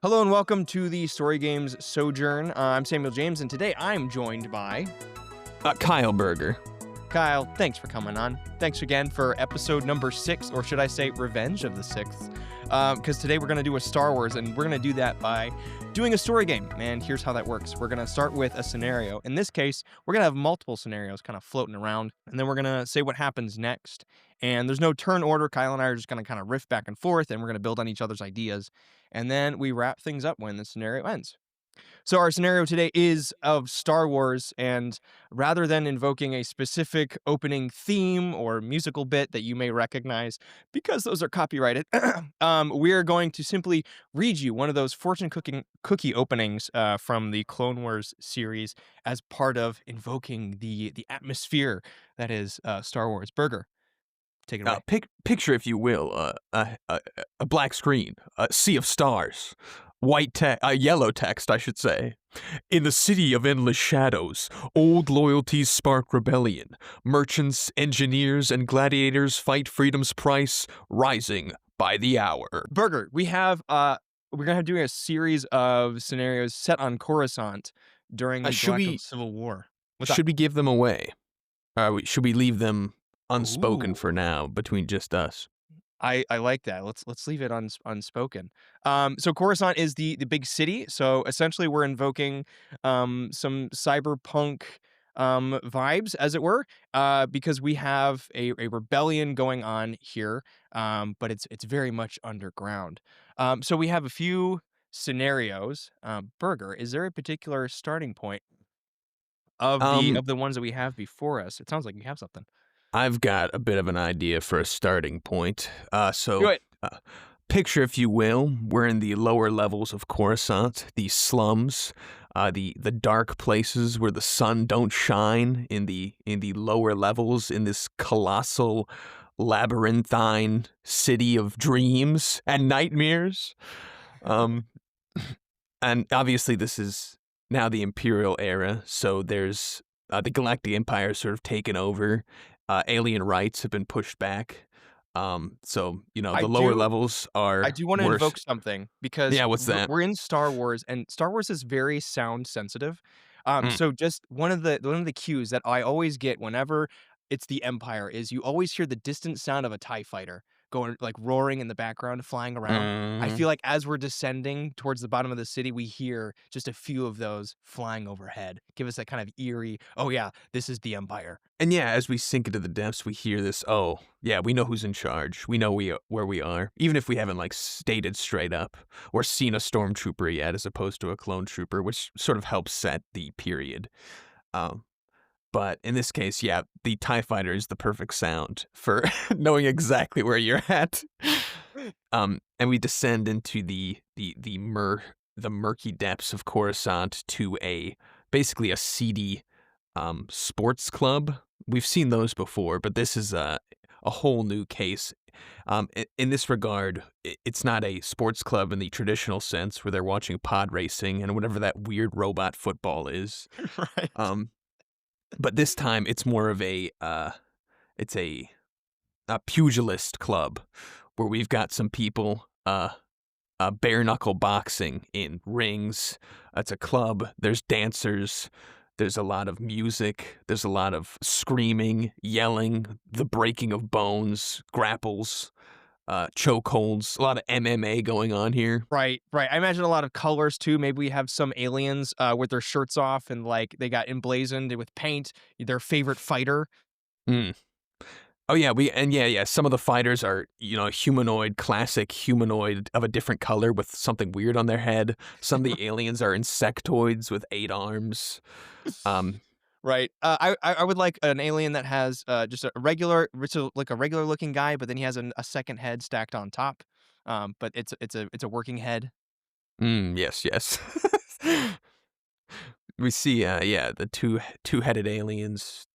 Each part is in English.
Hello and welcome to the Story Games Sojourn. I'm Samuel James, and today I'm joined by Kyle Berger. Kyle. Thanks for coming on. Thanks again for episode number 6, or should I say Revenge of the Sixth, because today we're going to do a Star Wars, and we're going to do that by doing a story game. And here's how that works. We're going to start with a scenario. In this case, we're going to have multiple scenarios kind of floating around, and then we're going to say what happens next. And there's no turn order. Kyle and I are just going to kind of riff back and forth, and we're going to build on each other's ideas. And then we wrap things up when the scenario ends. So our scenario today is of Star Wars, and rather than invoking a specific opening theme or musical bit that you may recognize, because those are copyrighted, we are going to simply read you one of those fortune cookie openings from the Clone Wars series as part of invoking the atmosphere that is Star Wars. Burger, take it away. Picture, if you will, a black screen, a sea of stars, yellow text, I should say. In the city of endless shadows, old loyalties spark rebellion. Merchants, engineers, and gladiators fight freedom's price, rising by the hour. Burger, we're gonna have doing a series of scenarios set on Coruscant during the Galactic Civil War. Should we give them away? Should we leave them unspoken Ooh. for now, between just us? I like that. Let's leave it unspoken. So Coruscant is the big city. So essentially, we're invoking some cyberpunk vibes, as it were, because we have a rebellion going on here, but it's very much underground. So we have a few scenarios. Burger, is there a particular starting point of the ones that we have before us? It sounds like you have something. I've got a bit of an idea for a starting point. Do it. Picture, if you will, we're in the lower levels of Coruscant, the slums, the dark places where the sun don't shine in the lower levels in this colossal labyrinthine city of dreams and nightmares. And obviously this is now the Imperial era, so there's the Galactic Empire sort of taken over. Alien rights have been pushed back. So, the lower levels are I do want to worse. invoke something because Yeah, what's that? we're in Star Wars, and Star Wars is very sound sensitive. Mm. So just one of the cues that I always get whenever it's the Empire is you always hear the distant sound of a TIE fighter going, like, roaring in the background, flying around. I Mhm. feel like as we're descending towards the bottom of the city, we hear just a few of those flying overhead. Give us that kind of eerie, oh yeah, this is the Empire. And yeah, as we sink into the depths, we hear this, oh, yeah, we know who's in charge. We know where we are, even if we haven't, stated straight up or seen a stormtrooper yet, as opposed to a clone trooper, which sort of helps set the period. But in this case, yeah, the TIE fighter is the perfect sound for knowing exactly where you're at. And we descend into the murky depths of Coruscant to basically a seedy sports club. We've seen those before, but this is a whole new case. In this regard, it's not a sports club in the traditional sense where they're watching pod racing and whatever that weird robot football is. Right. But this time it's more of a pugilist club where we've got some people bare knuckle boxing in rings. It's a club. There's dancers. There's a lot of music. There's a lot of screaming, yelling, the breaking of bones, grapples, chokeholds. A lot of MMA going on here. Right. I imagine a lot of colors too. Maybe we have some aliens with their shirts off and they got emblazoned with paint, their favorite fighter. Mm. Oh yeah, yeah. Some of the fighters are, classic humanoid of a different color with something weird on their head. Some of the aliens are insectoids with 8 arms. Right. I would like an alien that has just a regular, like a regular looking guy, but then he has a second head stacked on top. But it's a working head. Yes. We see, the two-headed aliens,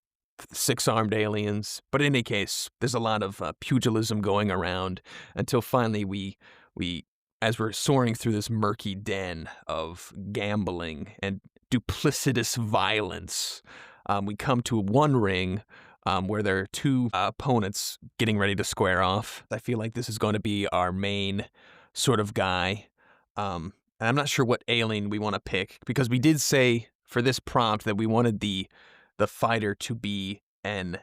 6-armed aliens. But in any case, there's a lot of pugilism going around until finally we, as we're soaring through this murky den of gambling and duplicitous violence, we come to one ring where there are 2 opponents getting ready to square off. I feel like this is going to be our main sort of guy. And I'm not sure what alien we want to pick because we did say for this prompt that we wanted the fighter to be an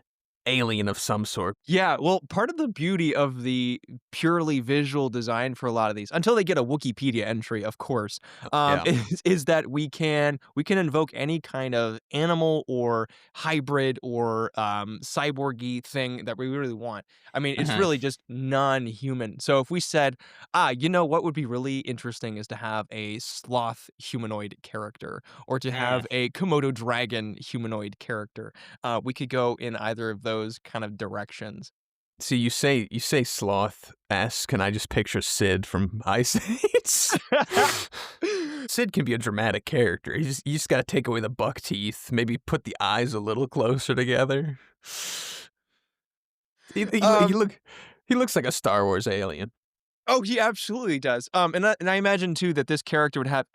alien of some sort. Yeah, well, part of the beauty of the purely visual design for a lot of these, until they get a Wikipedia entry, of course, Yeah. is that we can invoke any kind of animal or hybrid or cyborgy thing that we really want. I mean, it's Mhm. really just non-human. So if we said, you know what would be really interesting is to have a sloth humanoid character, or to Mm. have a Komodo dragon humanoid character, we could go in either of those kind of directions. See, you say sloth-esque, and I just picture Sid from Ice Age. Sid can be a dramatic character. You just gotta take away the buck teeth, maybe put the eyes a little closer together. He um, look he looks like a Star Wars alien. oh, he absolutely does. And I imagine too that this character would have.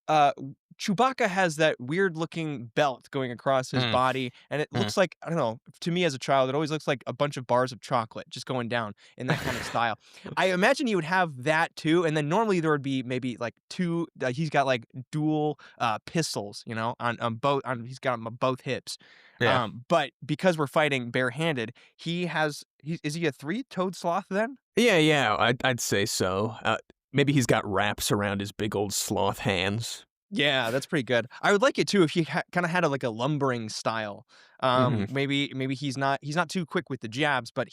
Uh, Chewbacca has that weird looking belt going across his Mm, body, and it mm. looks like, I don't know, to me as a child, it always looks like a bunch of bars of chocolate just going down in that kind of style. I imagine he would have that too, and then normally there would be maybe like two. He's got like dual pistols, on both. He's got 'em on both hips. Yeah. But because we're fighting barehanded, is he a three-toed sloth then? Yeah, yeah, I'd say so. Maybe he's got wraps around his big old sloth hands. Yeah, that's pretty good. I would like it too if he kind of had like a lumbering style. Mhm. Maybe he's not too quick with the jabs, but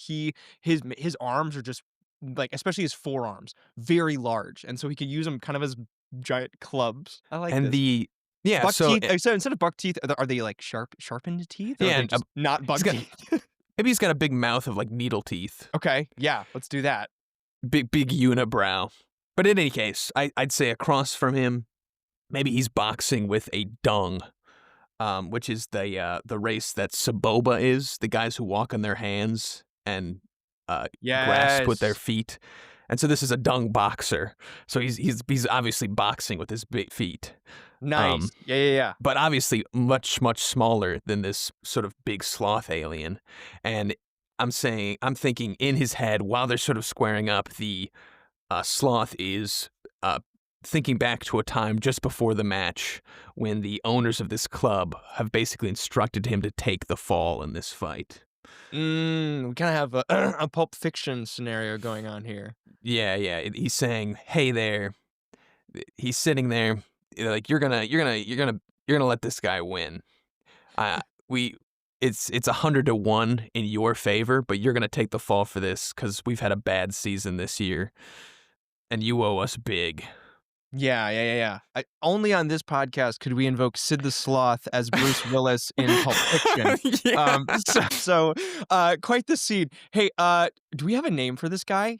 his arms are just like, especially his forearms, very large, and so he could use them kind of as giant clubs. I like And this. the yeah, Buck so teeth. So instead of buck teeth, are they like sharpened teeth, or are yeah, they and, just not he's buck got teeth? maybe he's got a big mouth of, like, needle teeth. Okay, yeah, let's do that. Big unibrow. But in any case, I'd say across from him, maybe he's boxing with a dung, which is the race that Saboba is, the guys who walk on their hands and, grasp with their Yes, feet. And so this is a dung boxer. So he's obviously boxing with his big feet. nice. Um, Yeah, yeah, yeah. but obviously much smaller than this sort of big sloth alien. And I'm thinking in his head while they're sort of squaring up, the sloth is uh, thinking back to a time just before the match when the owners of this club have basically instructed him to take the fall in this fight. We kind of have a, a Pulp Fiction scenario going on here. Yeah, yeah. He's saying, "Hey there." He's sitting there, like you're gonna let this guy win. We it's 100 to 1 in your favor, but you're gonna take the fall for this because we've had a bad season this year, and you owe us big. Yeah, yeah, yeah, yeah. Only on this podcast could we invoke Sid the Sloth as Bruce Willis in Pulp Fiction. Yeah. Quite the scene. Hey, do we have a name for this guy?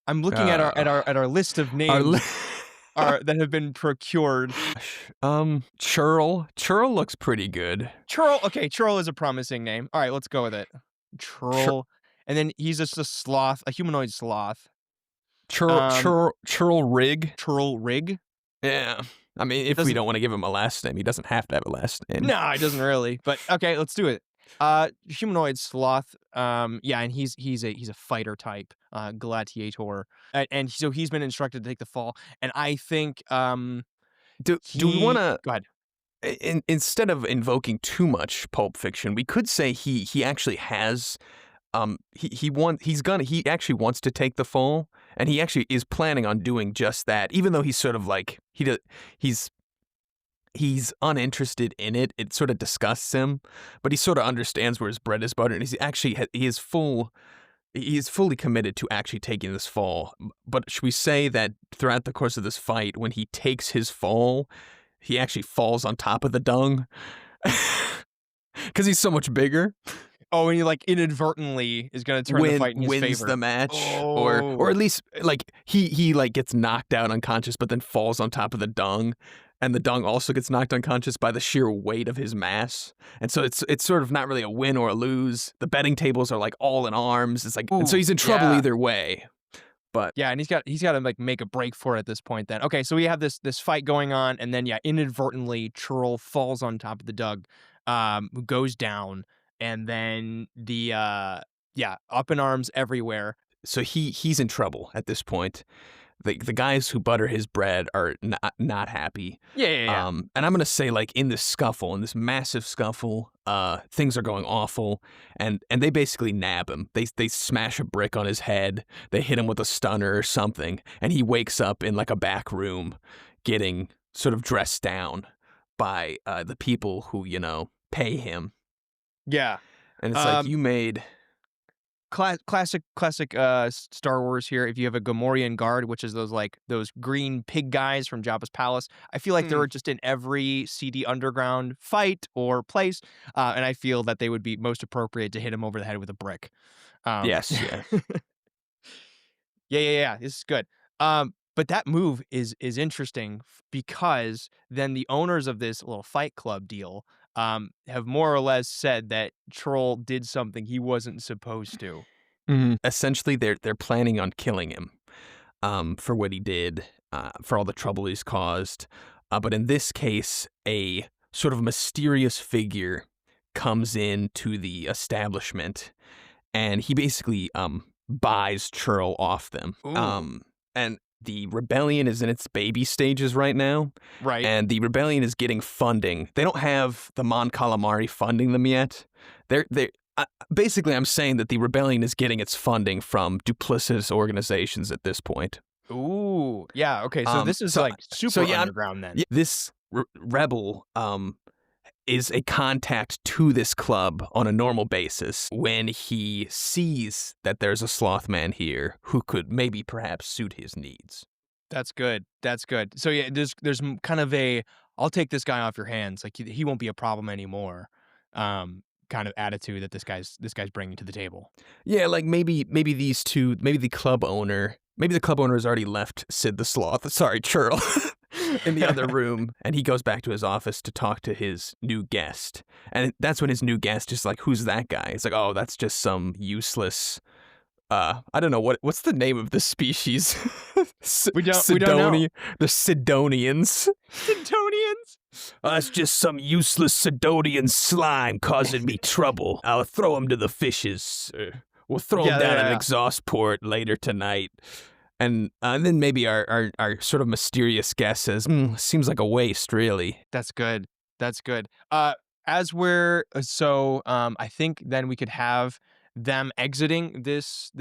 I'm looking at our Uh, list of our names li- that have been procured. Churl looks pretty good. Churl. Okay, Churl is a promising name. All right, let's go with it. Chur Churl, and then he's just a sloth, a humanoid sloth. Churl Um, Churl Churl Rig. Churl Rig. Yeah. I mean, if we Doesn't. don't want to give him a last name, he doesn't have to have a last name. No, it doesn't really. But okay, let's do it. Humanoid sloth. Yeah, and he's a fighter type, gladiator, and so he's been instructed to take the fall. And I think Do we want he. to Go ahead. instead of invoking too much Pulp Fiction, we could say he actually has he actually wants to take the fall, and he actually is planning on doing just that. Even though he's sort of like he's uninterested in it. It sort of disgusts him, but he sort of understands where his bread is buttered, and he is fully committed to actually taking this fall. But should we say that throughout the course of this fight, when he takes his fall, he actually falls on top of the dung because he's so much bigger? Oh, and he like inadvertently is going to turn the fight in his Wins favor. the match, or Oh, at least like he like gets knocked out unconscious, but then falls on top of the dung, and the dung also gets knocked unconscious by the sheer weight of his mass. And so it's sort of not really a win or a lose. The betting tables are like all in arms. It's like, and so ooh, he's in trouble yeah. either way. But Yeah, and he's got to like make a break for it at this point then. Okay, so we have this fight going on, and then yeah, inadvertently Churl falls on top of the Doug, who goes down, and then yeah, up in arms everywhere. so he's in trouble at this point. the guys who butter his bread are not happy. Yeah. And I'm gonna say, like, in this scuffle, in this massive scuffle, things are going awful, and they basically nab him. They smash a brick on his head, they hit him with a stunner or something, and he wakes up in like a back room, getting sort of dressed down by the people who pay him, Yeah. and it's like Um, you made. classic Star Wars here. If you have a Gamorrean guard, which is those green pig guys from Jabba's palace, I feel like they're just in every seedy underground fight or place, and I feel that they would be most appropriate to hit him over the head with a brick. Yes, yes. Yeah. This is good. But that move is interesting because then the owners of this little fight club deal have more or less said that Troll did something he wasn't supposed to. Essentially, they're planning on killing him for what he did, for all the trouble he's caused. But in this case, a sort of mysterious figure comes into the establishment, and he basically buys Churl off them. Ooh. And the rebellion is in its baby stages right now, Right. and the rebellion is getting funding. They don't have the Mon Calamari funding them yet. They're basically, I'm saying that the rebellion is getting its funding from duplicitous organizations at this point. Ooh. Yeah. Okay. So this is like super underground then. Yeah, this rebel is a contact to this club on a normal basis when he sees that there's a sloth man here who could maybe perhaps suit his needs. That's good. That's good. So yeah, there's kind of a I'll take this guy off your hands. Like he won't be a problem anymore. Kind of attitude that this guy's bringing to the table. Yeah, like maybe these two, maybe the club owner has already left Sid the Sloth, sorry, Churl, in the other room, and he goes back to his office to talk to his new guest. And that's when his new guest is like, who's that guy? It's like, oh, that's just some useless, I don't know, what's the name of this species? We don't know. The Sidonians. Sidonians? That's just some useless Sidonian slime causing me trouble. I'll throw him to the fishes. We'll throw him down an exhaust port later tonight. And then maybe our sort of mysterious guest says, seems like a waste, really. That's good. That's good. As we're I think then we could have them exiting this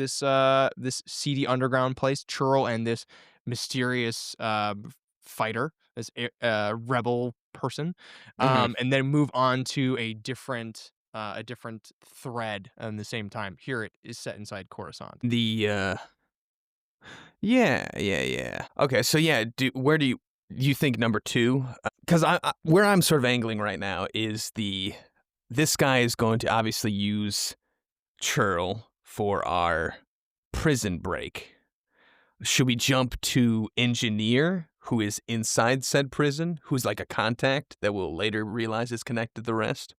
seedy underground place, Churl and this mysterious fighter, this rebel person, and then move on to a different thread at the same time. Here it is set inside Coruscant. Yeah. Okay, so yeah, where do you think number 2? Because where I'm sort of angling right now is this guy is going to obviously use Churl for our prison break. Should we jump to Engineer, who is inside said prison, who's like a contact that we'll later realize is connected to the rest?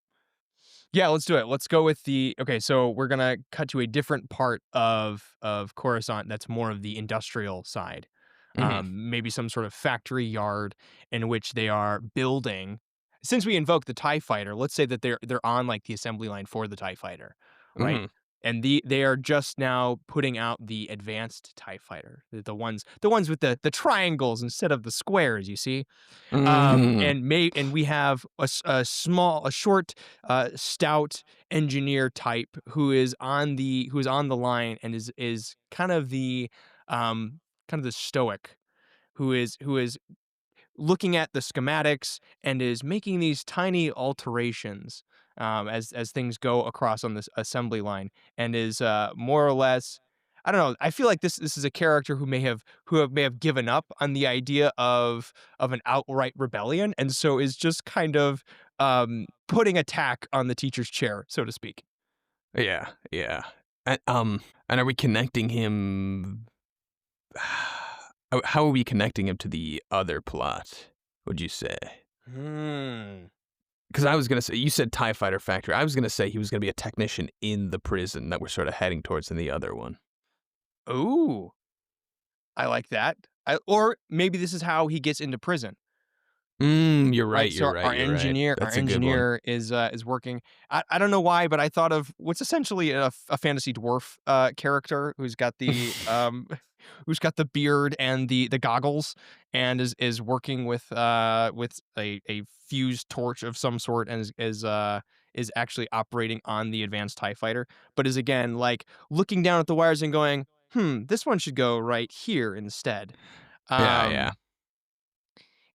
Yeah, let's do it. Let's go with okay, so we're going to cut to a different part of Coruscant that's more of the industrial side. Maybe some sort of factory yard in which they are building. Since we invoke the TIE fighter, let's say that they're on like the assembly line for the TIE fighter, right? And they are just now putting out the advanced TIE fighter, the ones with the triangles instead of the squares, you see. And we have a short, stout engineer type who is on the line and is kind of the stoic, who is looking at the schematics and is making these tiny alterations as things go across on this assembly line, and is more or less, I don't know. I feel like this is a character who may have given up on the idea of an outright rebellion, and so is just kind of putting a tack on the teacher's chair, so to speak. Yeah. And are we connecting him? How are we connecting him to the other plot, would you say? Because I was going to say, you said TIE Fighter Factory. I was going to say he was going to be a technician in the prison that we're sort of heading towards in the other one. Ooh, I like that. Or maybe this is how he gets into prison. You're right. You're right. Our engineer is working. I don't know why, but I thought of what's essentially a fantasy dwarf character who's got the who's got the beard and the goggles, and is working with a fused torch of some sort, and is actually operating on the advanced TIE fighter, but is again like looking down at the wires and going, this one should go right here instead. Yeah, yeah. Um,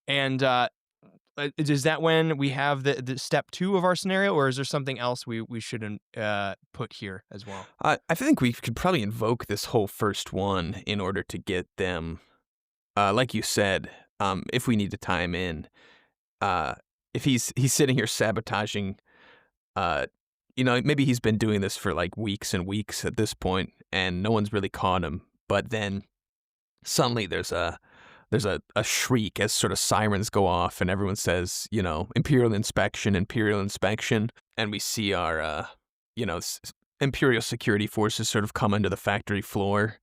and is that when we have the step two of our scenario, or is there something else we shouldn't put here as well? I think we could probably invoke this whole first one in order to get them, like you said, if we need to tie him in. Uh, if he's sitting here sabotaging, uh, maybe he's been doing this for like weeks and weeks at this point, and no one's really caught him. But then suddenly there's a shriek as sort of sirens go off, and everyone says, Imperial inspection, and we see our, Imperial security forces sort of come into the factory floor.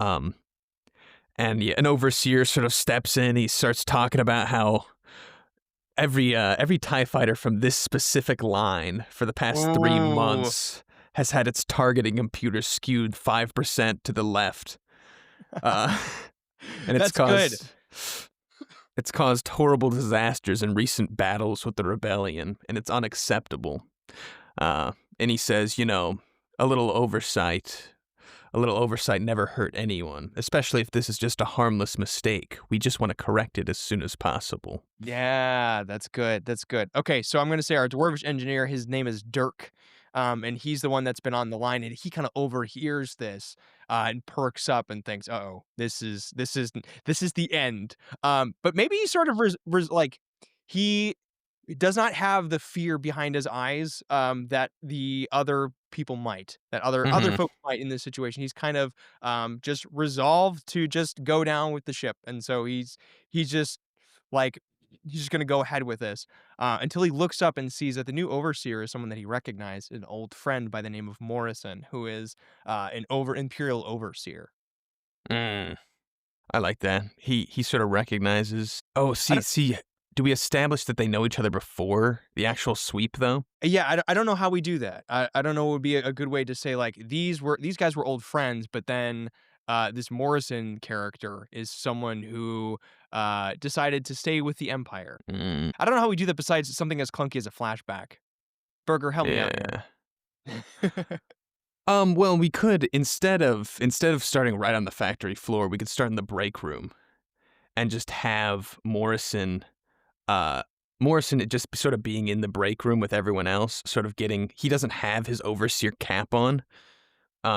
And yeah, an overseer sort of steps in. He starts talking about how every TIE fighter from this specific line for the past 3 Ooh. months has had its targeting computer skewed 5% to the left. And That's good. It's caused horrible disasters in recent battles with the rebellion, and it's unacceptable. And he says, a little oversight never hurt anyone, especially if this is just a harmless mistake. We just want to correct it as soon as possible. Yeah, that's good. That's good. Okay, so I'm going to say our dwarvish engineer, his name is Dirk, and he's the one that's been on the line, and he kind of overhears this and perks up and thinks, "Uh-oh, this is the end." But maybe he sort of he does not have the fear behind his eyes that the other people might, that other folks might in this situation. He's kind of just resolved to just go down with the ship, and so he's just like he's just gonna go ahead with this until he looks up and sees that the new overseer is someone that he recognized, an old friend by the name of Morrison, who is an imperial overseer. Mm, I like that. He sort of recognizes. Oh, I don't, see. Do we establish that they know each other before the actual sweep, though? yeah, I don't know how we do that. I don't know what would be a good way to say like these guys were old friends, but then this Morrison character is someone who decided to stay with the Empire. Mm, I don't know how we do that besides something as clunky as a flashback. Burger, help me out yeah. here. Well, we could instead of starting right on the factory floor, we could start in the break room and just have Morrison just sort of being in the break room with everyone else, sort of he doesn't have his overseer cap on.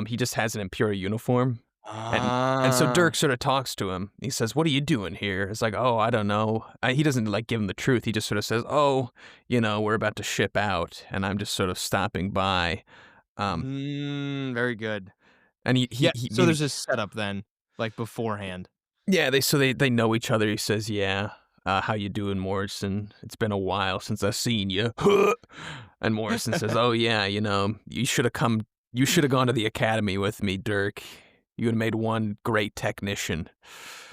He just has an Imperial uniform. And so Ah. Dirk sort of talks to him. He says, "What are you doing here?" It's like, "Oh, I don't know." He doesn't like give him the truth. He just sort of says, "Oh, we're about to ship out, and I'm just sort of stopping by." Um, Very good. and Yeah, he so there's this setup then, like beforehand. yeah, they know each other. He says, "Yeah, how you doing, Morrison? It's been a while since I've seen you." And Morrison says, "Oh yeah, you should have come. You should have gone to the academy with me, Dirk. You would have made one great technician."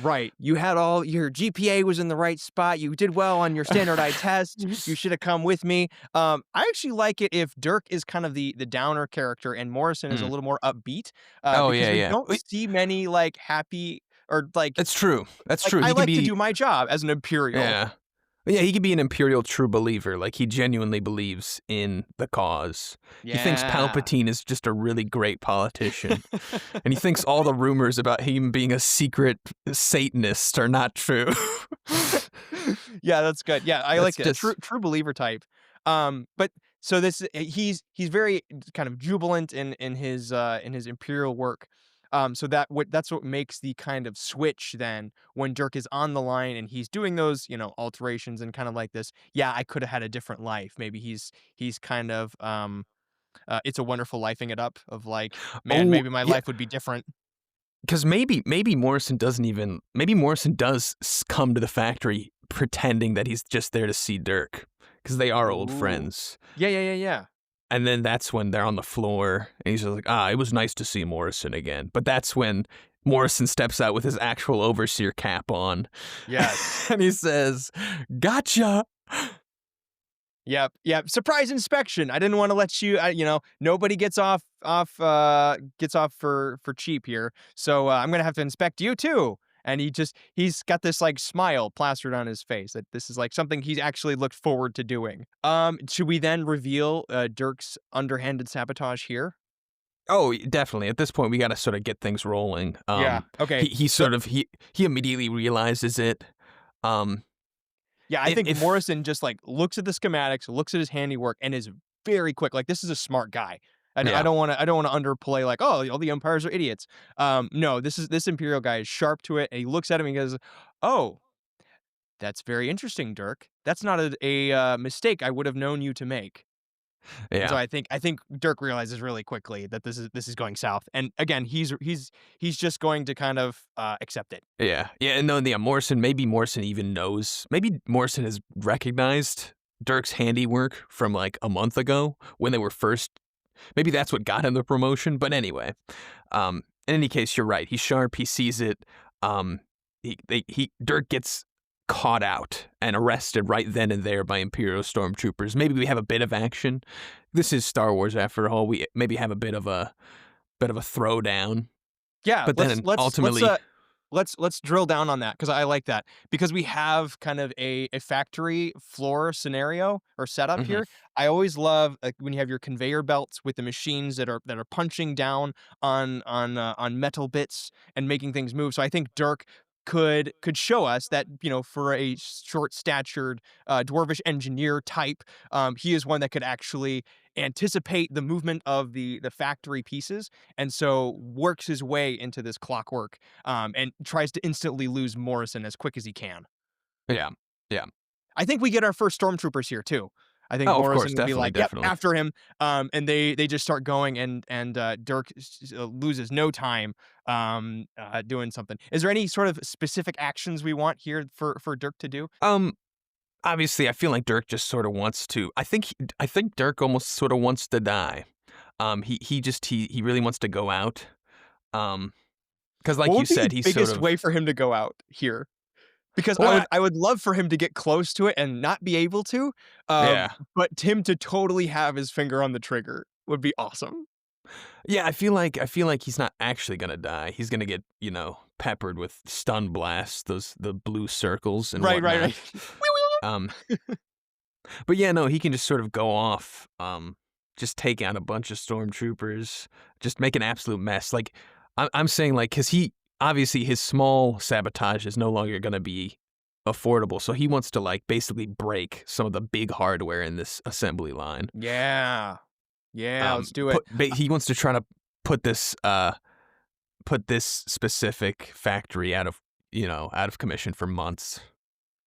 Right. You had all your GPA was in the right spot. You did well on your standardized test. You should have come with me. I actually like it if Dirk is kind of the downer character and Morrison is a Mm. little more upbeat. Oh Because yeah, we yeah. don't see many like happy or That's true. That's true. I He can like to be do my job as an Imperial. yeah. Yeah, he could be an Imperial true believer. Like, he genuinely believes in the cause. He thinks Yeah. Palpatine is just a really great politician. And he thinks all the rumors about him being a secret Satanist are not true. Yeah, that's good. Yeah, I That's like it. just True believer type. But so this he's very kind of jubilant in his imperial work. So that's what makes the kind of switch then when Dirk is on the line and he's doing those, alterations and kind of like this. Yeah, I could have had a different life. Maybe he's kind of it's a wonderful lifing it up of like, man, oh, maybe my yeah, life would be different. because maybe Morrison does come to the factory pretending that he's just there to see Dirk, because they are old Ooh. friends. Yeah. And then that's when they're on the floor, and he's just like, it was nice to see Morrison again. But that's when Morrison steps out with his actual overseer cap on. Yes. And he says, "Gotcha!" Yep, yep. Surprise inspection. I didn't want to let you. Nobody gets off for cheap here. So I'm gonna have to inspect you too. And he's got this like smile plastered on his face that this is like something he's actually looked forward to doing. Should we then reveal Dirk's underhanded sabotage here? Oh, definitely. At this point, we got to sort of get things rolling. Yeah. Okay. He So sort of he immediately realizes it. Um, yeah, I think if Morrison just like looks at the schematics, looks at his handiwork, and is very quick. Like this is a smart guy. And yeah, I don't want to underplay like, oh, all the umpires are idiots. No, this Imperial guy is sharp to it, and he looks at him and goes, "Oh, that's very interesting, Dirk. That's not a mistake I would have known you to make." And so yeah, I think Dirk realizes really quickly that this is going south. And again, he's just going to kind of accept it. yeah. And no, yeah. Morrison even knows. Maybe Morrison has recognized Dirk's handiwork from like a month ago when they were first. Maybe that's what got him the promotion. But anyway, in any case, you're right. He's sharp. He sees it. Um, Dirk gets caught out and arrested right then and there by Imperial stormtroopers. Maybe we have a bit of action. This is Star Wars after all. We maybe have a bit of a throwdown. Yeah, But then ultimately, let's drill down on that because I like that because we have kind of a factory floor scenario or setup mhm. here. I always love when you have your conveyor belts with the machines that are punching down on metal bits and making things move. So I think Dirk could show us that for a short statured dwarvish engineer type, he is one that could actually anticipate the movement of the factory pieces and so works his way into this clockwork and tries to instantly lose Morrison as quick as he can. Yeah, yeah. I think we get our first stormtroopers here too. I think Oh, of course, Morrison will be definitely, like, "Yep, definitely. after him," and they just start going, and Dirk loses no time doing something. Is there any sort of specific actions we want here for Dirk to do? Um, Obviously, I feel like Dirk just sort of wants to. I think Dirk almost sort of wants to die. He really wants to go out. Because like What you would be said, the he's sort biggest way of. for him to go out here? Because Well, I would love for him to get close to it and not be able to, yeah, but him to totally have his finger on the trigger would be awesome. yeah. I feel like he's not actually gonna die. He's gonna get peppered with stun blasts, the blue circles and Right, right, whatnot. right. Um, but yeah, no, he can just sort of go off. Just take out a bunch of stormtroopers, just make an absolute mess. Like I'm saying, like, because he obviously his small sabotage is no longer gonna be affordable, so he wants to like basically break some of the big hardware in this assembly line. Yeah. Yeah, let's do it. He wants to try to put this specific factory out of commission for months.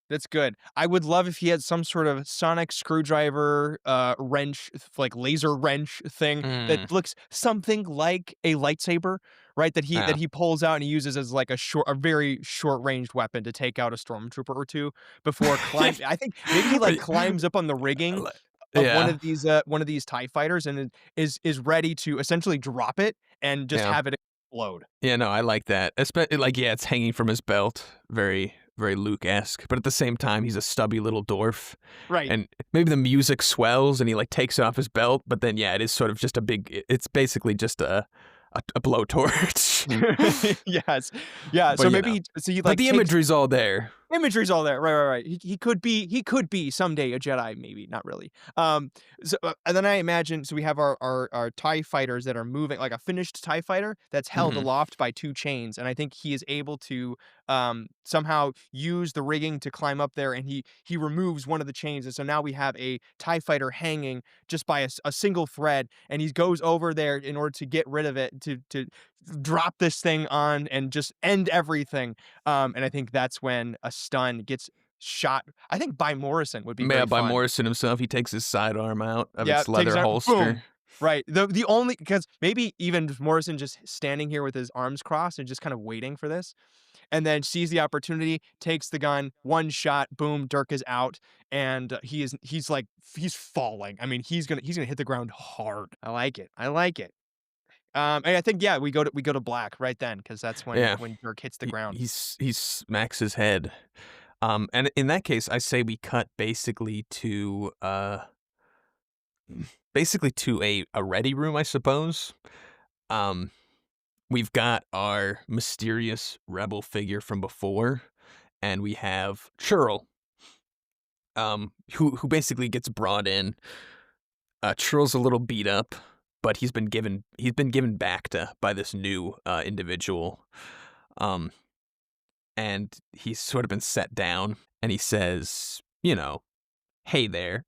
That's good. I would love if he had some sort of sonic screwdriver, wrench, like laser wrench thing that Mm, looks something like a lightsaber, right? That yeah. he pulls out and he uses as like a very short ranged weapon to take out a stormtrooper or two before climb. I think maybe he like climbs up on the rigging of Yeah, one of these TIE fighters and is ready to essentially drop it and just yeah. have it explode. Yeah, no, I like that. Like, yeah, it's hanging from his belt. Very, very Luke-esque. But at the same time, he's a stubby little dwarf. Right. And maybe the music swells and he, like, takes off his belt. But then, yeah, it is sort of just it's basically just a blowtorch. Yes. Yeah, But, so maybe so he, but like, the takes imagery's all there. imagery's all there. Right, right, right. He could be someday a Jedi, maybe, not really. And then I imagine so we have our TIE fighters that are moving, like a finished TIE fighter that's held Hmm. aloft by 2 chains, and I think he is able to, somehow use the rigging to climb up there, and he removes one of the chains, and so now we have a TIE fighter hanging just by a single thread, and he goes over there in order to get rid of it, to drop this thing on and just end everything. And I think that's when a stun gets shot. I think by Morrison would be Yeah, very by fun. Morrison himself, he takes his sidearm out of Yeah, its takes leather it out, boom. holster. Right. The only because maybe even Morrison just standing here with his arms crossed and just kind of waiting for this, and then sees the opportunity, takes the gun, one shot, boom, Dirk is out, and he's falling. I mean, he's gonna hit the ground hard. I like it. I like it. And I think yeah, we go to black right then because that's Yeah, when Dirk hits the ground. he smacks his head. And in that case, I say we cut basically to a ready room, I suppose. Um, we've got our mysterious rebel figure from before, and we have Churl, who basically gets brought in. Churl's a little beat up, but he's been given back to by this new individual. Um, and he's sort of been set down, and he says, "Hey there."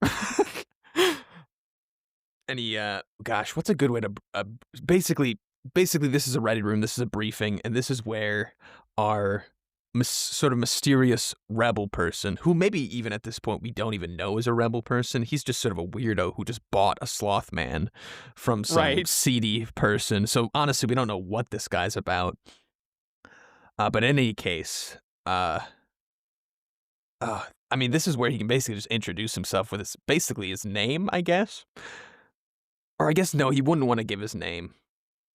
And gosh, what's a good way to basically this is a ready room, this is a briefing, and this is where our sort of mysterious rebel person, who maybe even at this point we don't even know is a rebel person, he's just sort of a weirdo who just bought a sloth man from some Right. seedy person. So honestly, we don't know what this guy's about. But in any case, I mean, this is where he can basically just introduce himself with his name, I guess. Or I guess no, he wouldn't want to give his name.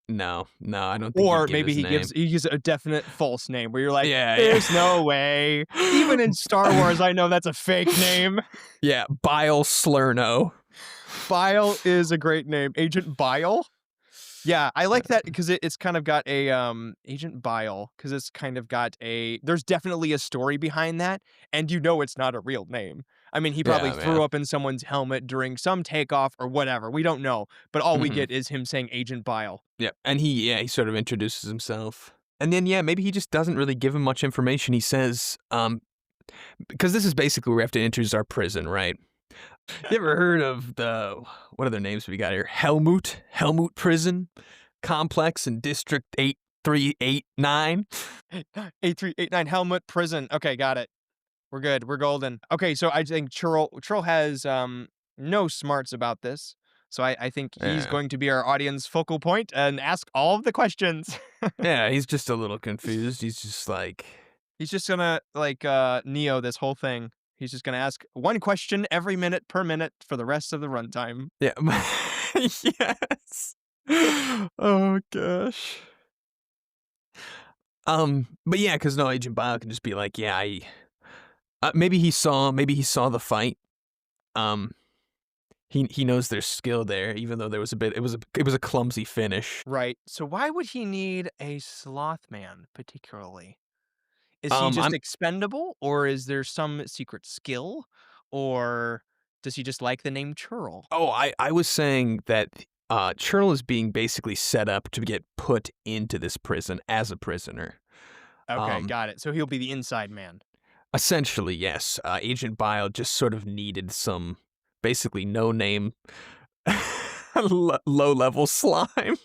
No, I don't think he'd Or give maybe his he name. gives a definite false name where you're like, Yeah. there's no way. Even in Star Wars, I know that's a fake name. Yeah, Bile Slurno. Bile is a great name. Agent Bile. Yeah, I like that because it's kind of got a Agent Bile because it's kind of got there's definitely a story behind that, and it's not a real name. I mean, he probably Yeah. threw up in someone's helmet during some takeoff or whatever. We don't know, but all we Mhm. get is him saying Agent Bile. Yeah, and he sort of introduces himself. And then maybe he just doesn't really give him much information. He says, because this is basically where we have to introduce our prison, right? You ever heard of what are their names we got here? Helmut Prison Complex in District 8389. 8389 Helmet Prison. Okay, got it. We're good. We're golden. Okay, so I think Churl has no smarts about this. So I think he's Yeah. going to be our audience focal point and ask all of the questions. Yeah, he's just a little confused. He's just like, He's just gonna like Neo this whole thing. He's just gonna ask one question every minute per minute for the rest of the runtime. yeah. Yes. Oh gosh. But yeah, because no, Agent Bio can just be like, yeah, maybe he saw the fight. Um, he knows there's skill there, even though there was it was a clumsy finish. Right. So why would he need a sloth man particularly? Is he just I'm expendable, or is there some secret skill, or does he just like the name Churl? oh, I was saying that Churl is being basically set up to get put into this prison as a prisoner. Okay, Um, got it. So he'll be the inside man. Essentially, yes. Agent Bile just sort of needed some basically no name, low level slime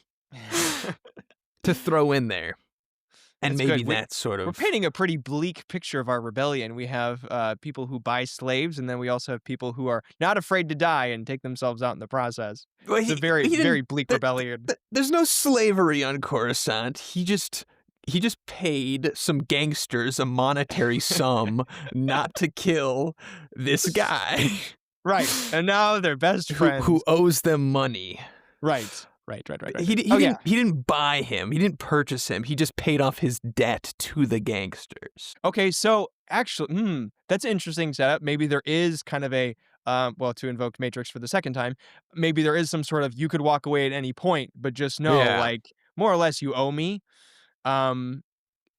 to throw in there. And That's maybe good. that's sort We're of. painting a pretty bleak picture of our rebellion. We have people who buy slaves, and then we also have people who are not afraid to die and take themselves out in the process. Well, It's a he very, very didn't. bleak rebellion. There's no slavery on Coruscant. He just paid some gangsters a monetary sum not to kill this guy Right. And now they're best friends. who owes them money. Right. Right. He Oh, yeah. didn't buy him. He didn't purchase him. He just paid off his debt to the gangsters. Okay, so actually, that's an interesting setup. Maybe there is kind of a, well, to invoke Matrix for the second time, maybe there is some sort of you could walk away at any point, but just know, Yeah. like, more or less you owe me. Um,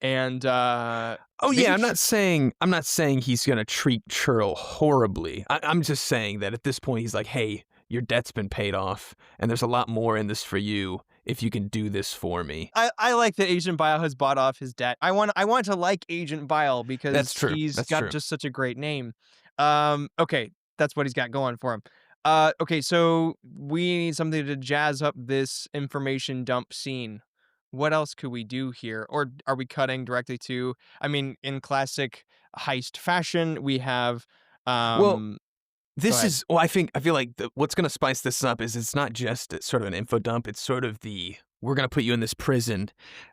and Oh yeah, maybe, I'm not saying he's gonna treat Churl horribly. I'm just saying that at this point he's like, hey, your debt's been paid off, and there's a lot more in this for you if you can do this for me. I like that Agent Bile has bought off his debt. I want to like Agent Bile That's because true. he's That's got true. just such a great name. Okay, that's what he's got going for him. Okay, so we need something to jazz up this information dump scene. What else could we do here? Or are we cutting directly to, I mean, in classic heist fashion, we have Well, go ahead. I feel like what's gonna spice this up is it's not just sort of an info dump. It's sort of we're gonna put you in this prison,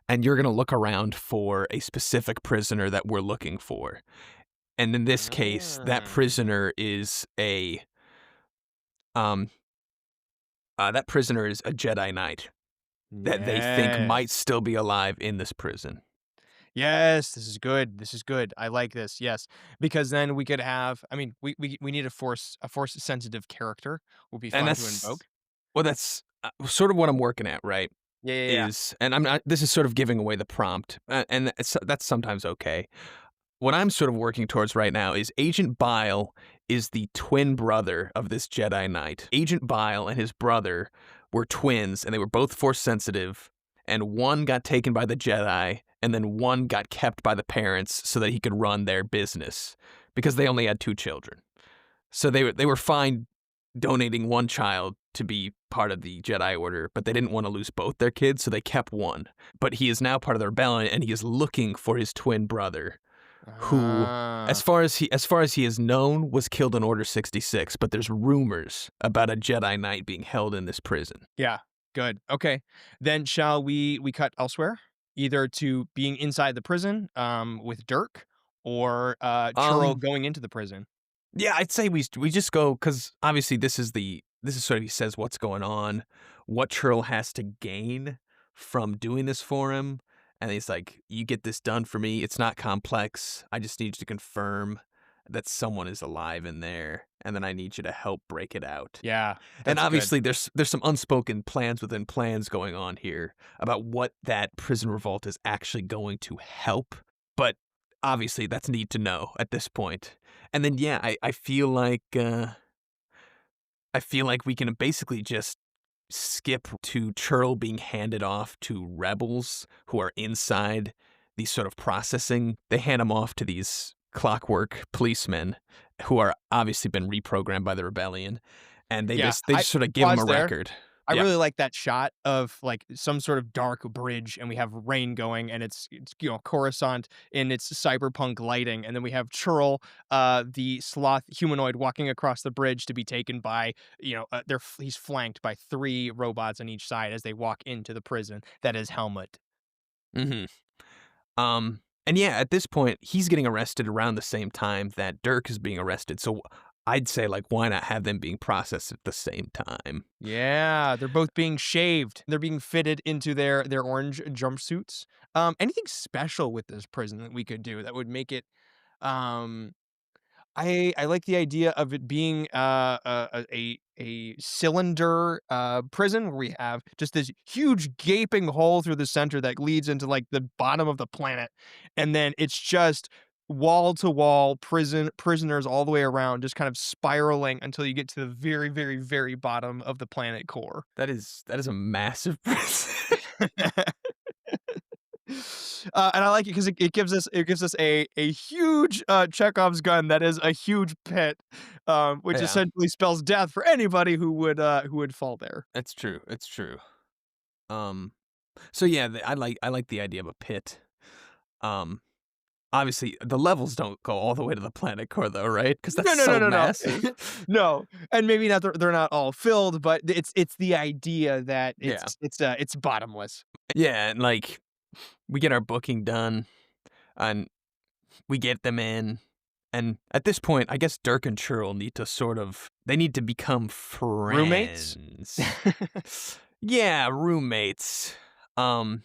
and you're gonna look around for a specific prisoner that we're looking for. And in this case, that Ah, prisoner is um a Jedi Knight that they think might yes. still be alive in this prison. Yes, this is good. This is good. I like this. Yes, because then we could have. I mean, we need a force sensitive character. Would be And fun to invoke. that's sort of what I'm working at, right? Yeah, yeah, yeah. Is and I'm not. This is sort of giving away the prompt, and that's sometimes okay. What I'm sort of working towards right now is Agent Bile is the twin brother of this Jedi Knight. Agent Bile and his brother were twins, and they were both Force sensitive, and one got taken by the Jedi, and then one got kept by the parents so that he could run their business because they only had two children. So they were fine donating one child to be part of the Jedi Order, but they didn't want to lose both their kids, so they kept one. But he is now part of the rebellion, and he is looking for his twin brother who, Ah, as far as he is known, was killed in Order 66, but there's rumors about a Jedi Knight being held in this prison. yeah. Good. Okay. Then shall we cut elsewhere? Either to being inside the prison, with Dirk, or Churl Um, going into the prison. yeah, I'd say we just go because obviously this is sort of he says what's going on, what Churl has to gain from doing this for him, and he's like, "You get this done for me. It's not complex. I just need you to confirm that someone is alive in there, and then I need you to help break it out." Yeah, And that's good. obviously, there's some unspoken plans within plans going on here about what that prison revolt is actually going to help. But obviously, that's need to know at this point. And then, yeah, I feel like we can basically just skip to Churl being handed off to rebels who are inside these sort of processing. They hand him off to these clockwork policemen who are obviously been reprogrammed by the rebellion, and Yeah, they I just sort of give him a pause there. record. I Yeah. really like that shot of like some sort of dark bridge, and we have rain going, and it's Coruscant in its cyberpunk lighting, and then we have Churl, the sloth humanoid, walking across the bridge to be taken by he's flanked by three robots on each side as they walk into the prison. That is Helmut. hmm and yeah, at this point, he's getting arrested around the same time that Dirk is being arrested. So I'd say, like, why not have them being processed at the same time? Yeah, they're both being shaved. They're being fitted into their orange jumpsuits. Anything special with this prison that we could do that would make it um I like the idea of it being a cylinder prison where we have just this huge gaping hole through the center that leads into like the bottom of the planet, and then it's just wall to wall prisoners all the way around, just kind of spiraling until you get to the very very very bottom of the planet core. That is a massive prison. And I like it because it gives us a huge Chekhov's gun that is a huge pit, which Yeah, essentially spells death for anybody who would fall there. it's true. It's true. Um, so yeah, I like the idea of a pit. Um, Obviously, the levels don't go all the way to the planet core, though, right? Because that's No, no, no, so no, no, massive. no, and maybe not. They're not all filled, but it's the idea that Yeah, it's bottomless. yeah, and like we get our booking done, and we get them in, and at this point, I guess Dirk and Churl need to they need to become Roommates. friends. Yeah, roommates. Um,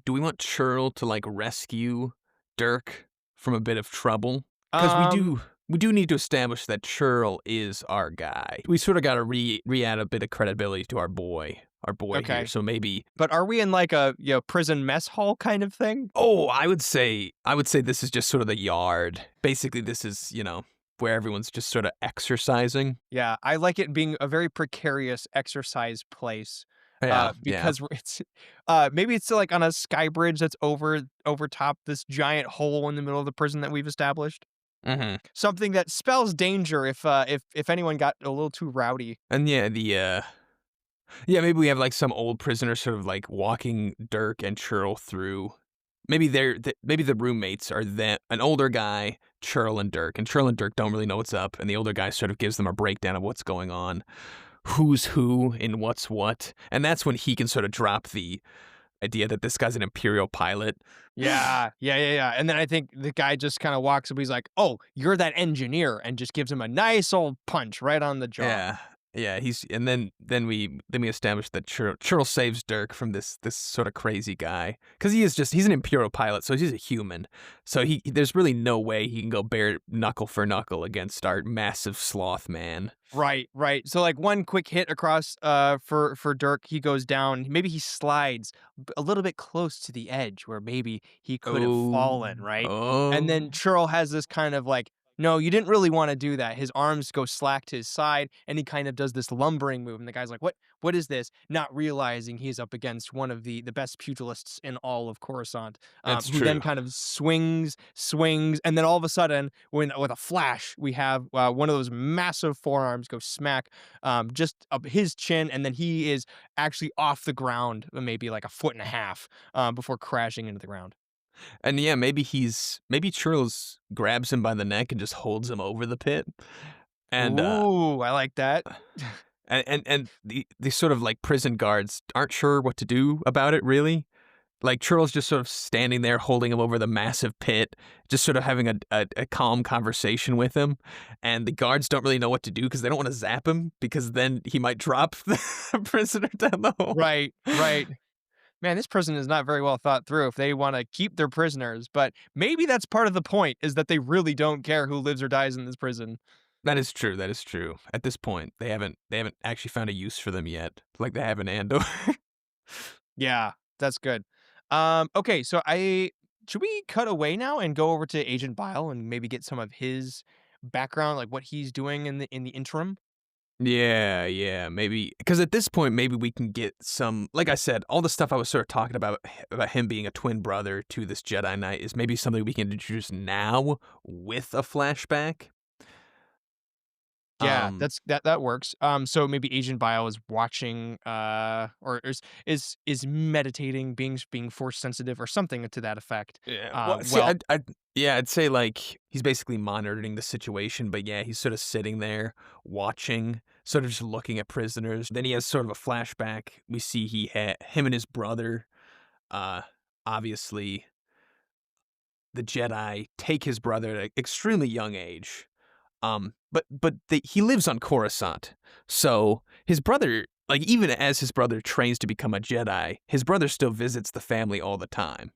do we want Churl to like rescue Dirk from a bit of trouble? Because um. we do need to establish that Churl is our guy. We sort of got to re-add a bit of credibility to our boy here. Okay, So maybe, but are we in like a prison mess hall kind of thing? oh, I would say this is just sort of the yard. Basically, this is where everyone's just sort of exercising. Yeah, I like it being a very precarious exercise place, Yeah, yeah. because maybe it's like on a sky bridge that's over top this giant hole in the middle of the prison that we've established. hmm Something that spells danger if anyone got a little too rowdy. And yeah, yeah, maybe we have like some old prisoner sort of like walking Dirk and Churl through. Maybe maybe the roommates are an older guy, Churl and Churl and Dirk don't really know what's up, and the older guy sort of gives them a breakdown of what's going on, who's who in what's what, and that's when he can sort of drop the idea that this guy's an Imperial pilot. Yeah, yeah, yeah, yeah, and then I think the guy just kinda walks up, he's like, "Oh, you're that engineer," and just gives him a nice old punch right on the jaw. Yeah. Yeah, he's and then we establish that Churl saves Dirk from this sort of crazy guy because he's an Imperial pilot, so he's a human. So there's really no way he can go bare knuckle for knuckle against our massive sloth man. Right, right. So like one quick hit across for Dirk, he goes down. Maybe he slides a little bit close to the edge where maybe he could have Oh, fallen, right? And then oh, Churl has this kind of like, no, you didn't really want to do that. His arms go slack to his side and he kind of does this lumbering move. And the guy's like, what is this? Not realizing he's up against one of the best pugilists in all of Coruscant. that's He then true. kind of swings, and then all of a sudden, when with a flash, we have one of those massive forearms go smack just up his chin, and then he is actually off the ground, maybe like a foot and a half before crashing into the ground. And yeah, maybe Churls grabs him by the neck and just holds him over the pit, and Ooh, I like that. the sort of like prison guards aren't sure what to do about it really. Like Churl's just sort of standing there holding him over the massive pit, just sort of having a calm conversation with him. And the guards don't really know what to do because they don't want to zap him because then he might drop the prisoner down the hole. Right, right. Man, this prison is not very well thought through if they want to keep their prisoners, but maybe that's part of the point is that they really don't care who lives or dies in this prison. That is true. That is true. At this point, they haven't actually found a use for them yet, like they have in Andor. Yeah, that's good. Okay, so I should we cut away now and go over to Agent Bile and maybe get some of his background, like what he's doing in the interim? Yeah, yeah, maybe because at this point, maybe we can get some. Like I said, all the stuff I was sort of talking about him being a twin brother to this Jedi Knight is maybe something we can introduce now with a flashback. Yeah, Um, that works. So maybe Agent Bile is watching, or is meditating, being force sensitive, or something to that effect. yeah. Uh, Well, see, well, yeah, I'd say like he's basically monitoring the situation, but yeah, he's sort of sitting there watching, sort of just looking at prisoners. Then he has sort of a flashback. We see him and his brother. Uh, Obviously, the Jedi take his brother at an extremely young age. But he lives on Coruscant, so his brother, like even as his brother trains to become a Jedi, his brother still visits the family all the time.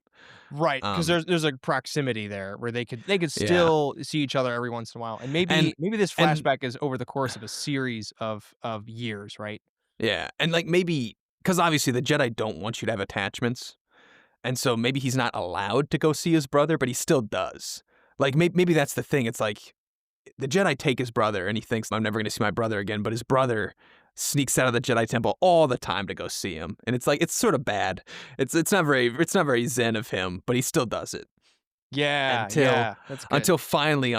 right, because Um, there's a proximity there where they could yeah, still see each other every once in a while, and and maybe this and flashback is over the course of a series of years, right? yeah, and like maybe because obviously the Jedi don't want you to have attachments, and so maybe he's not allowed to go see his brother, but he still does. Like maybe that's the thing. It's like the Jedi take his brother and he thinks I'm never going to see my brother again, but his brother sneaks out of the Jedi temple all the time to go see him. And it's like it's sort of bad. It's not very zen of him, but he still does it. Yeah, Until yeah, that's good. until finally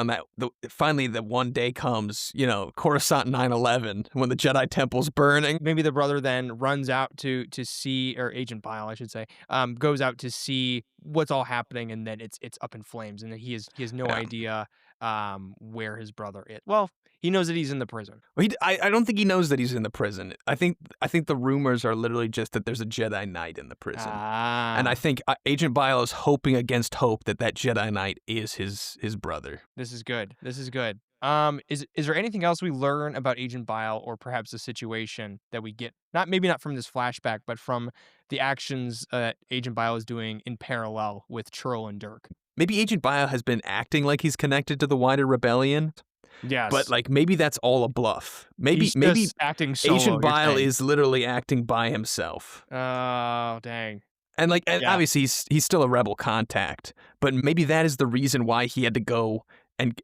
finally the one day comes, Coruscant 9/11 when the Jedi temple's burning. Maybe the brother then runs out to see, or Agent Bile, I should say, goes out to see what's all happening, and then it's up in flames, and then he has no Yeah. idea where his brother is. Well, he knows that he's in the prison. Well, I don't think he knows that he's in the prison. I think the rumors are literally just that there's a Jedi Knight in the prison. And I Ah, think Agent Bile is hoping against hope that that Jedi Knight is his brother. this is good. This is good. Is there anything else we learn about Agent Bile, or perhaps the situation that we get? Not from this flashback, but from the actions Agent Bile is doing in parallel with Churl and Dirk. Maybe Agent Bile has been acting like he's connected to the wider rebellion, but Yes, like maybe that's all a bluff. Maybe he's maybe just acting solo. Agent You're Bile saying? is literally acting by himself. Oh, dang. And Yeah. obviously he's still a rebel contact, but maybe that is the reason why he had to go and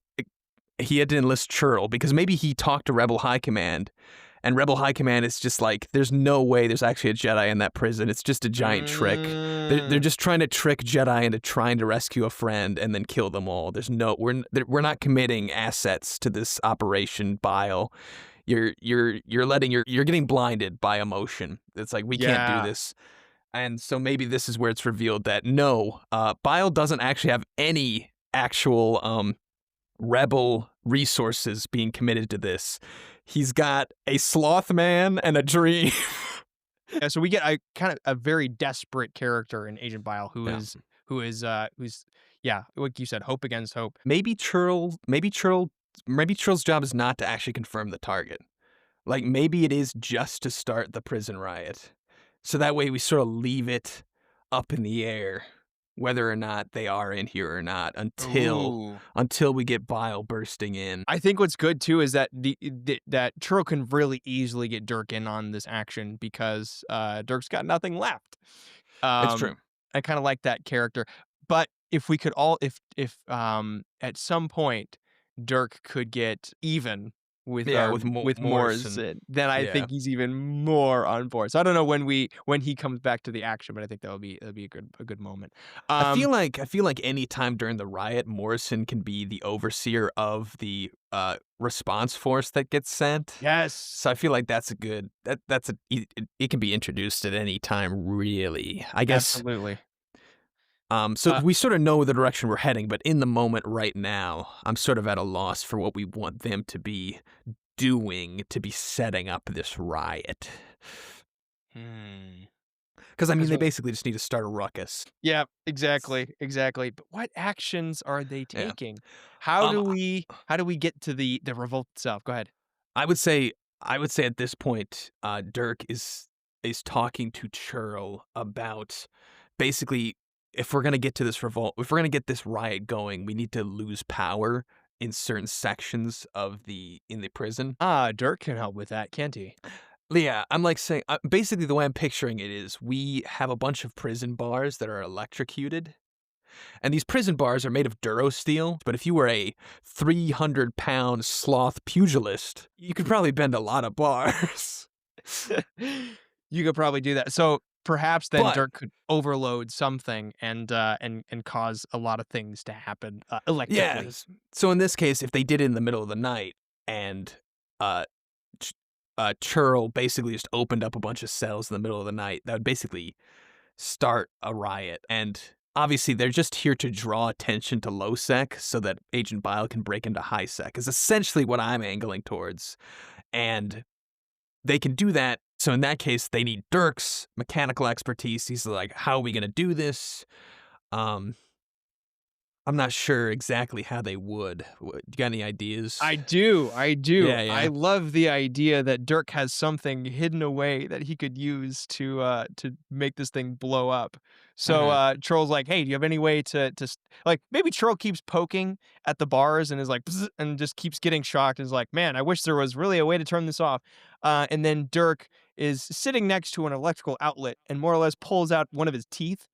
he had to enlist Churl because maybe he talked to Rebel High Command. And Rebel High Command is just like, there's no way there's actually a Jedi in that prison. It's just a giant trick. They're Mm, just trying to trick Jedi into trying to rescue a friend and then kill them all. We're not committing assets to this operation, Bile. You're getting blinded by emotion. It's like we can't do yeah. this. And so maybe this is where it's revealed that no, Bile doesn't actually have any actual rebel resources being committed to this. He's got a sloth man and a dream. Yeah, so we get a kind of a very desperate character in Agent Bile who Yeah. is who's yeah, like you said, hope against hope. Maybe Churl's job is not to actually confirm the target. Like, maybe it is just to start the prison riot. So that way we sort of leave it up in the air whether or not they are in here or not Ooh. until we get Bile bursting in. I think what's good too is that that Churl can really easily get Dirk in on this action because Dirk's got nothing left. It's true. I kind of like that character, but if we could all, if at some point Dirk could get even Yeah, with with Morrison. Morrison, then I Yeah. think he's even more on board. So I don't know when he comes back to the action, but I think that'll be a good moment. I feel like any time during the riot, Morrison can be the overseer of the response force that gets sent. Yes, So I feel like that's a good it can be introduced at any time, really. I guess. absolutely. So Uh, we sort of know the direction we're heading, but in the moment right now, I'm sort of at a loss for what we want them to be doing to be setting up this riot. hmm. Because I mean, 'Cause they basically just need to start a ruckus. Yeah, exactly, exactly. But what actions are they Yeah. taking? Um, How do we get to the revolt itself? Go ahead. I would say at this point, Dirk is talking to Churl about basically if we're gonna get to this revolt, if we're gonna get this riot going, we need to lose power in certain sections of the prison. Ah, Dirk can help with that, can't he? Yeah, I'm like saying basically the way I'm picturing it is we have a bunch of prison bars that are electrocuted. And these prison bars are made of durosteel, but if you were a 300-pound sloth pugilist, you could probably bend a lot of bars. You could probably do that. So perhaps then But Dirk could overload something and cause a lot of things to happen electrically. yes, so in this case, if they did it in the middle of the night and uh, Churl basically just opened up a bunch of cells in the middle of the night, that would basically start a riot. And obviously, they're just here to draw attention to low sec so that Agent Bile can break into high sec, is essentially what I'm angling towards. And they can do that. So in that case, they need Dirk's mechanical expertise. He's like, how are we going to do this? I'm not sure exactly how they would. You got any ideas? I do. I do. Yeah, yeah. I love the idea that Dirk has something hidden away that he could use to make this thing blow up. So Troll's like, "Hey, do you have any way like maybe Troll keeps poking at the bars and is like "Bzz," and just keeps getting shocked and is like, "Man, I wish there was really a way to turn this off." And then Dirk is sitting next to an electrical outlet and more or less pulls out one of his teeth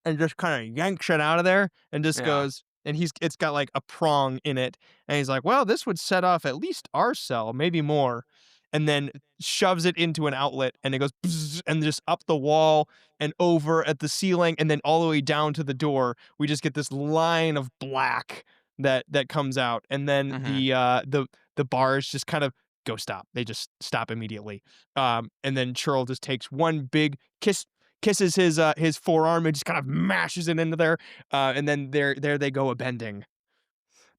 and just kind of yanks it out of there and just Yeah. goes and it's got like a prong in it and he's like, well, this would set off at least our cell, maybe more, and then shoves it into an outlet and it goes bzzz, and just up the wall and over at the ceiling and then all the way down to the door. We just get this line of black that comes out and then Mhm. the bars just kind of go stop. They just stop immediately. And then Churl just takes one big kisses his forearm and just kind of mashes it into there, and then there they go a bending.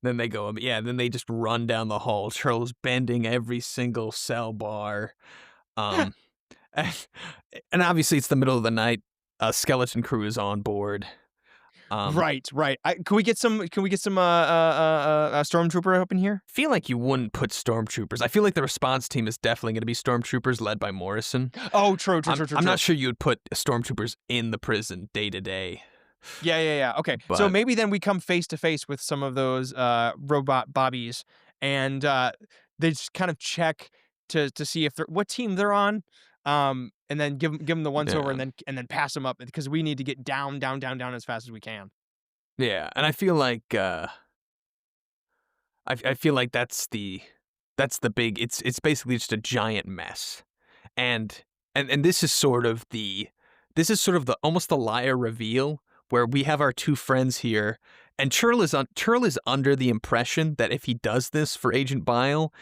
Then they go, yeah, then they just run down the hall. Churl's bending every single cell bar. Um, and obviously it's the middle of the night. A skeleton crew is on board. Right, right. Can we get some stormtrooper up in here? Feel like you wouldn't put stormtroopers. I feel like the response team is definitely going to be stormtroopers led by Morrison. Oh, true. I'm not sure you would put stormtroopers in the prison day to day. Yeah. Okay, so But maybe then we come face to face with some of those robot bobbies, and they just kind of check to see if they're what team they're on, and then give them the once over, yeah, and then pass them up because we need to get down, down, down, down as fast as we can. yeah, and I feel like I feel like that's the big. It's basically just a giant mess, and this is sort of the almost the liar reveal where we have our two friends here, and Churl is under the impression that if he does this for Agent Bile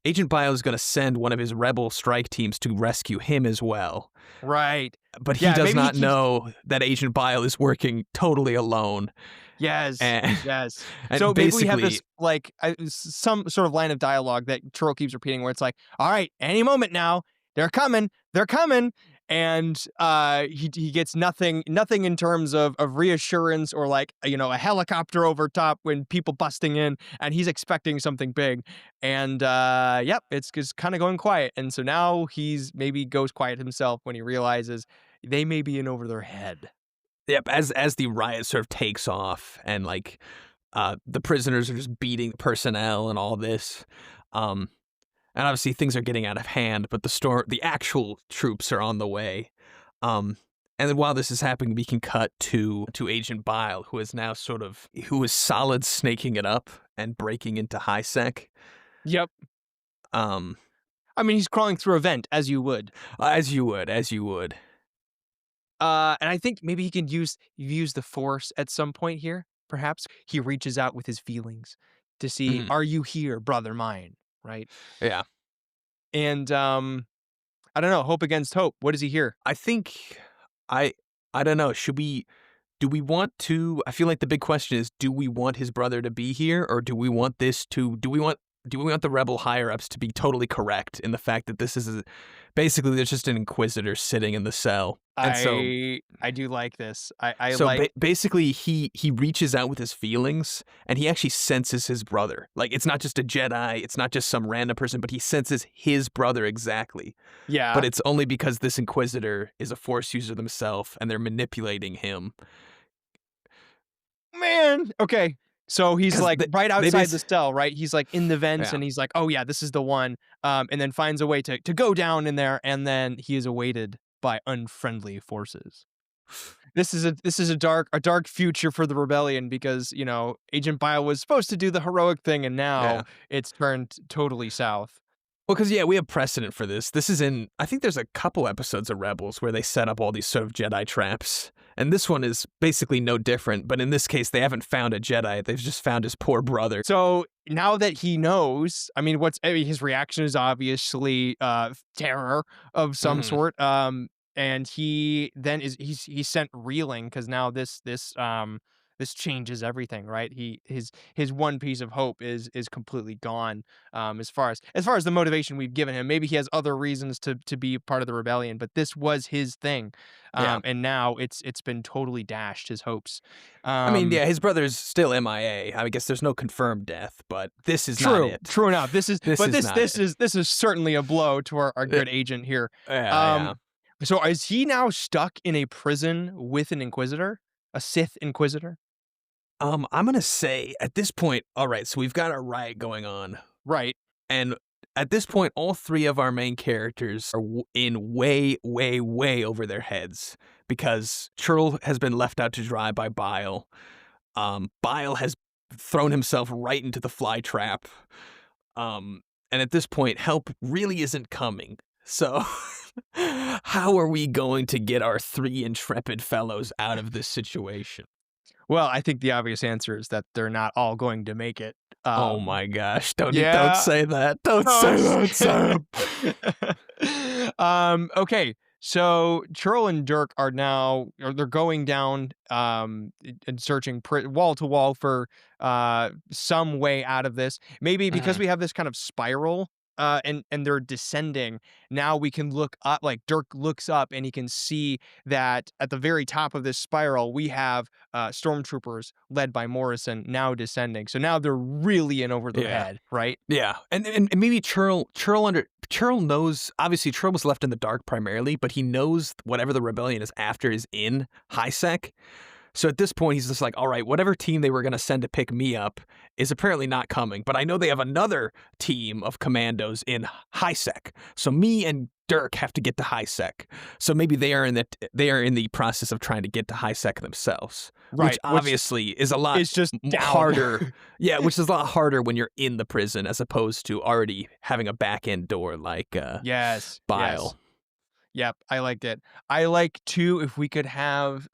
is going to send one of his rebel strike teams to rescue him as well. Right. But he Yeah, does maybe not know that Agent Bile is working totally alone. Yes, And, yes. and So maybe we have basically, this like some sort of line of dialogue that Churl keeps repeating, where it's like, "All right, any moment now, they're coming," and he gets nothing in terms of reassurance or like a helicopter over top when people busting in, and he's expecting something big, and yep, it's just kind of going quiet, and so now he's maybe goes quiet himself when he realizes they may be in over their head. Yep, as the riot sort of takes off and like the prisoners are just beating personnel and all this. And obviously things are getting out of hand, but the actual troops are on the way. And then while this is happening, we can cut to Agent Bile, who is solid snaking it up and breaking into high sec. Yep. Um, I mean, he's crawling through a vent as you would. as you would. And I think maybe he can use the Force at some point here. Perhaps he reaches out with his feelings to see, Mhm. are you here, brother mine? Right. Yeah. And I don't know. Hope against hope. What does he hear? I think I don't know. Do we want to? I feel like the big question is: do we want his brother to be here, or do we want the rebel higher ups to be totally correct in the fact that this is basically there's just an inquisitor sitting in the cell, and I do like this. I so like. basically he reaches out with his feelings and he actually senses his brother. Like it's not just a Jedi, it's not just some random person, but he senses his brother exactly. Yeah. But it's only because this inquisitor is a Force user themselves and they're manipulating him. Man. Okay. So he's 'Cause like right they outside the cell, right? He's like in the vents, Yeah. and he's like, "Oh yeah, this is the one." And then finds a way to go down in there, and then he is awaited by unfriendly forces. This is a dark future for the rebellion because Agent Bile was supposed to do the heroic thing, and Yeah. now it's turned totally south. Well, because we have precedent for this. This is I think there's a couple episodes of Rebels where they set up all these sort of Jedi traps. And this one is basically no different. But in this case, they haven't found a Jedi. They've just found his poor brother. So now that he knows, his reaction is obviously terror of some Mhm. sort. And he then he's sent reeling because now this changes everything, right? His one piece of hope is completely gone. As far as the motivation we've given him, maybe he has other reasons to be part of the rebellion, but this was his thing. Yeah. And now it's been totally dashed, his hopes. I mean, yeah, his brother's still MIA. I guess there's no confirmed death, but this is not True, it. true enough. This is this is certainly a blow to our good agent here. Yeah. So is he now stuck in a prison with an Inquisitor, a Sith Inquisitor? I'm gonna say at this point, all right, so we've got a riot going on. Right. And at this point, all three of our main characters are in way, way, way over their heads because Churl has been left out to dry by Bile. Bile has thrown himself right into the fly trap. And at this point, help really isn't coming. So, how are we going to get our three intrepid fellows out of this situation? Well, I think the obvious answer is that they're not all going to make it. Oh my gosh! Don't yeah. say that! Don't say that, Sam. Okay. So Churl and Dirk are now they're going down and searching wall to wall for some way out of this. Maybe because we have this kind of spiral and they're descending. Now we can look up, like Dirk looks up and he can see that at the very top of this spiral we have stormtroopers led by Morrison now descending. So now they're really in over their head, right? Yeah, and maybe Churl knows. Obviously, Churl was left in the dark primarily, but he knows whatever the rebellion is after is in high sec. So at this point, he's just like, all right, whatever team they were going to send to pick me up is apparently not coming. But I know they have another team of commandos in high sec. So me and Dirk have to get to high sec. So maybe they are in the process of trying to get to high sec themselves, Right, which obviously is a lot it's just harder. Yeah, which is a lot harder when you're in the prison as opposed to already having a back end door like yes. Bile. Yes. Yep, I liked it. I like too if we could have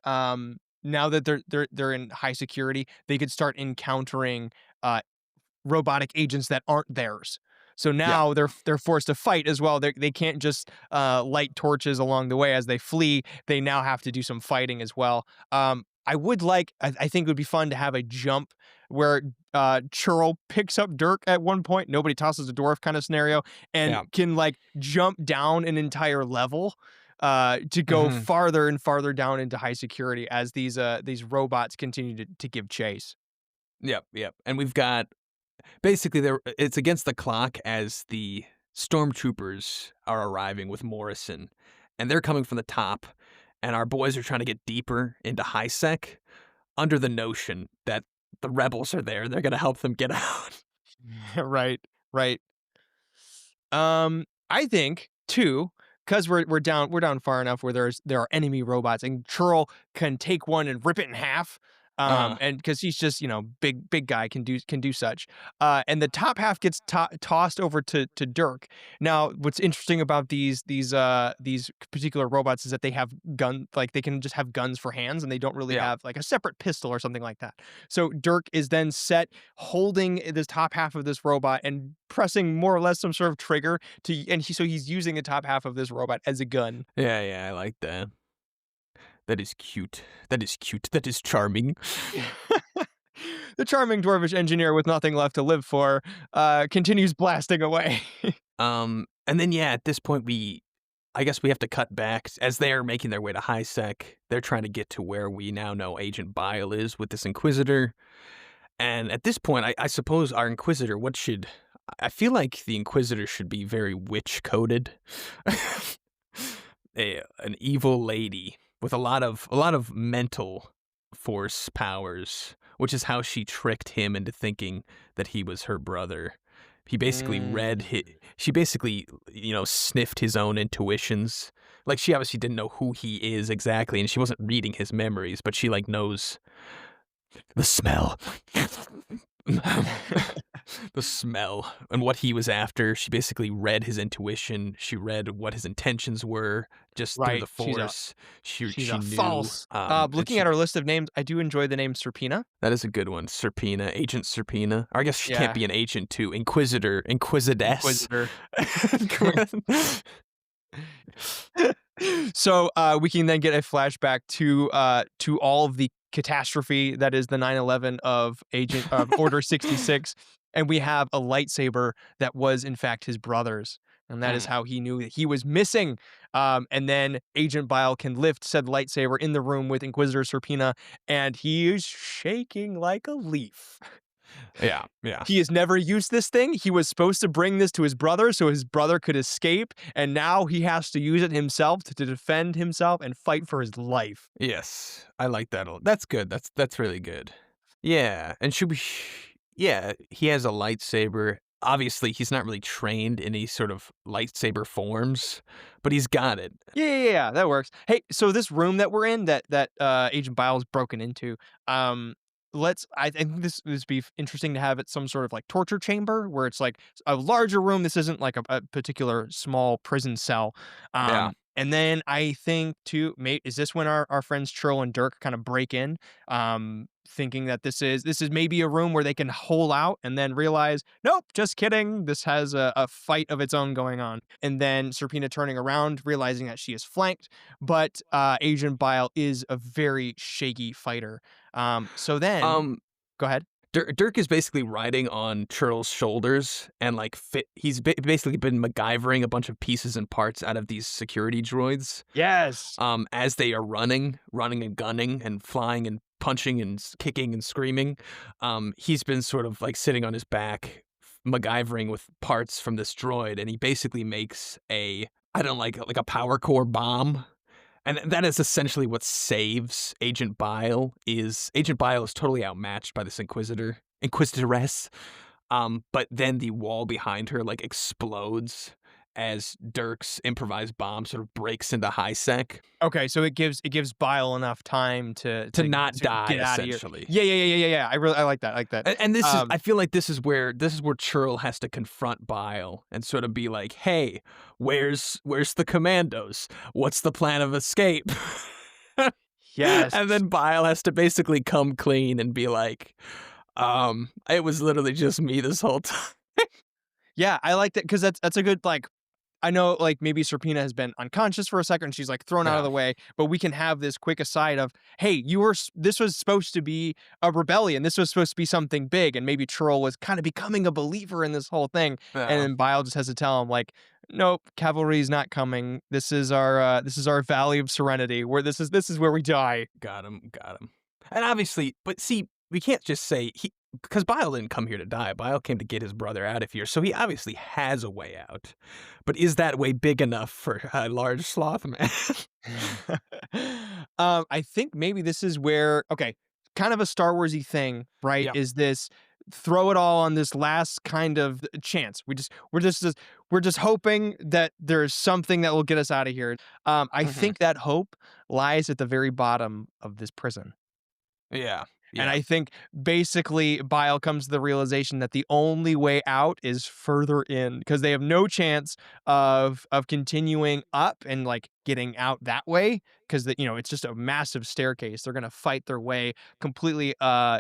now that they're in high security, they could start encountering robotic agents that aren't theirs. So now they're forced to fight as well. They can't just light torches along the way as they flee. They now have to do some fighting as well. I think it would be fun to have a jump where Churl picks up Dirk at one point. Nobody tosses a dwarf kind of scenario and can like jump down an entire level. to go Mhm. farther and farther down into high security as these robots continue to give chase. Yep, yep. And we've got basically it's against the clock as the stormtroopers are arriving with Morrison, and they're coming from the top, and our boys are trying to get deeper into high sec under the notion that the rebels are there. They're gonna help them get out. Right, right. I think too, because we're down far enough where there are enemy robots, and Churl can take one and rip it in half. Uh, And because he's just big guy can do such. And the top half gets tossed over to Dirk. Now, what's interesting about these particular robots is that they have they can just have guns for hands, and they don't really yeah, have like a separate pistol or something like that. So Dirk is then set holding this top half of this robot and pressing more or less some sort of trigger so he's using the top half of this robot as a gun. yeah, yeah. I like that. That is cute. That is cute. That is charming. The charming dwarvish engineer with nothing left to live for continues blasting away. And then yeah, at this point I guess we have to cut back as they are making their way to high sec. They're trying to get to where we now know Agent Bile is with this Inquisitor. And at this point, I suppose our Inquisitor, I feel like the Inquisitor should be very witch coded. An evil lady with a lot of mental force powers, which is how she tricked him into thinking that he was her brother. He basically Mm. she basically, sniffed his own intuitions. Like she obviously didn't know who he is exactly, and she wasn't reading his memories, but she like knows the smell. The smell and what he was after. She basically read his intuition. She read what his intentions were just through the Right. force. She's She a knew, false. and Looking at our list of names, I do enjoy the name Serpina. that is a good one. Serpina, Agent Serpina. Or I guess she can't Yeah. be an agent too. Inquisitor, Inquisitess. Inquisitor. So we can then get a flashback to all of the catastrophe that is the 9/11 of Agent of Order 66, and we have a lightsaber that was in fact his brother's, and that is Mm. how he knew that he was missing. And then Agent Bile can lift said lightsaber in the room with Inquisitor Serpina, and he is shaking like a leaf. Yeah, yeah. He has never used this thing. He was supposed to bring this to his brother so his brother could escape, and now he has to use it himself to defend himself and fight for his life. Yes, I like that. That's good. That's really good. Yeah, and should we? Yeah, he has a lightsaber. Obviously, he's not really trained in any sort of lightsaber forms, but he's got it. Yeah, that works. Hey, so this room that we're in, that Agent Biles broken into, um, I think this would be interesting to have it some sort of like torture chamber where it's like a larger room. This isn't like a particular small prison cell. Yeah. And then I think too, mate, is this when our friends Churl and Dirk kind of break in, thinking that this is maybe a room where they can hole out, and then realize, nope, just kidding. This has a fight of its own going on. And then Serpina turning around, realizing that she is flanked, but Agent Bile is a very shaky fighter. So then, Um, go ahead. Dirk is basically riding on Churl's shoulders and like he's basically been MacGyvering a bunch of pieces and parts out of these security droids. Yes. As they are running and gunning and flying and punching and kicking and screaming, he's been sort of like sitting on his back, MacGyvering with parts from this droid, and he basically makes I don't like a power core bomb. And that is essentially what saves Agent Bile. Agent Bile is totally outmatched by this Inquisitoress. But then the wall behind her like explodes as Dirk's improvised bomb sort of breaks into high sec Okay, so it gives Bile enough time to to not to die get out of here. essentially. Yeah. I like that. I like that. And this is Um, I feel like this is where Churl has to confront Bile and sort of be like, "Hey, where's the commandos? What's the plan of escape?" yes. And then Bile has to basically come clean and be like, it was literally just me this whole time. Yeah, I like that because that's a good like I know, like, maybe Serpina has been unconscious for a second, she's, like, thrown out of Yeah. the way, but we can have this quick aside of, "Hey, this was supposed to be a rebellion, this was supposed to be something big," and maybe Churl was kinda becoming a believer in this whole thing, and Yeah. then Bile just has to tell him, like, "Nope, cavalry's not coming. This is our Valley of Serenity, where this is where we die." Got him. Got him. And obviously, but see, we can't just say because Bile didn't come here to die. Bile came to get his brother out of here, so he obviously has a way out. But is that way big enough for a large sloth man? I think maybe this is where okay, kind of a Star Warsy thing, right? Yep. Is this throw it all on this last kind of chance? We're just hoping that there's something that will get us out of here. I Hmm. think that hope lies at the very bottom of this prison. Yeah. And Yeah. I think basically Bile comes to the realization that the only way out is further in because they have no chance of continuing up and like getting out that way because it's just a massive staircase. They're gonna fight their way completely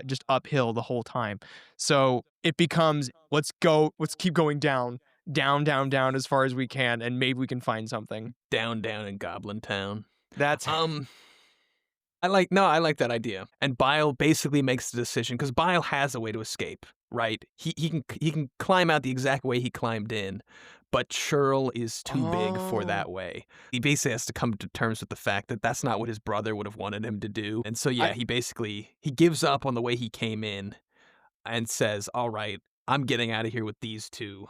just uphill the whole time. So it becomes let's keep going down, down, down, down as far as we can, and maybe we can find something. Down, down in Goblin Town. That's Um, I like that idea. And Bile basically makes the decision because Bile has a way to escape, right? He can climb out the exact way he climbed in, but Churl is too big for oh that way. He basically has to come to terms with the fact that that's not what his brother would have wanted him to do. And so I yeah, he gives up on the way he came in and says, "All right, I'm getting out of here with these two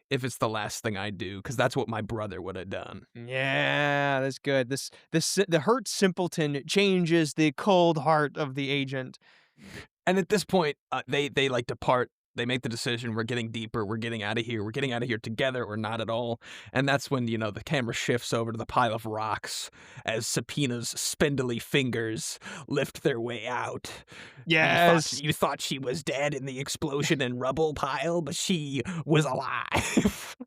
if it's the last thing I do, because that's what my brother would have done." Yeah, that's good. The hurt simpleton changes the cold heart of the agent. And at this point, they like depart. They make the decision. We're getting deeper. We're getting out of here. We're getting out of here together, or not at all. And that's when the camera shifts over to the pile of rocks as Subpoena's spindly fingers lift their way out. Yes. You thought she was dead in the explosion and rubble pile, but she was alive.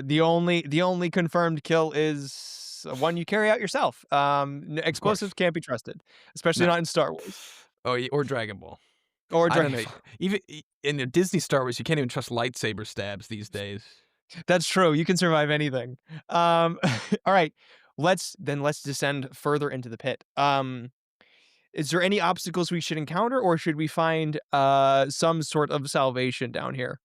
The only confirmed kill is one you carry out yourself. Of course, Explosives can't be trusted, especially no. not in Star Wars Oh, or Dragon Ball. or I don't Dragon know. Ball. Even in the Disney Star Wars, you can't even trust lightsaber stabs these days. That's true. You can survive anything. All right. Let's descend further into the pit. Is there any obstacles we should encounter, or should we find some sort of salvation down here?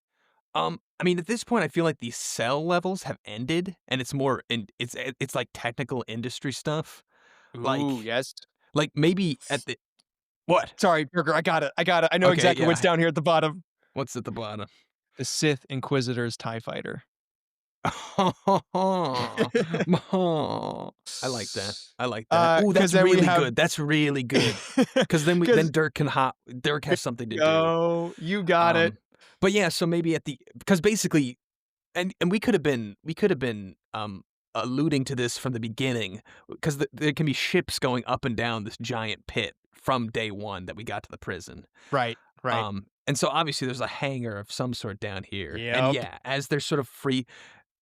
I mean, at this point, I feel like these cell levels have ended, and it's more in it's like technical industry stuff. Ooh, Like, yes. maybe at the what? Sorry, Burger. I got it. I got it. I know Okay, exactly what's yeah. down here at the bottom. What's at the bottom? The Sith Inquisitor's TIE Fighter. I like that. I like that. Ooh, Because that's then we really have good. That's really good. Because then because Dirk can hop. Dirk has something to do. go, you got it. Um, but yeah, so maybe at the because basically, and we could have been alluding to this from the beginning because there can be ships going up and down this giant pit from day one that we got to the prison. Right, right. And so obviously there's a hangar of some sort down here, and Yep. yeah, as they're sort of free.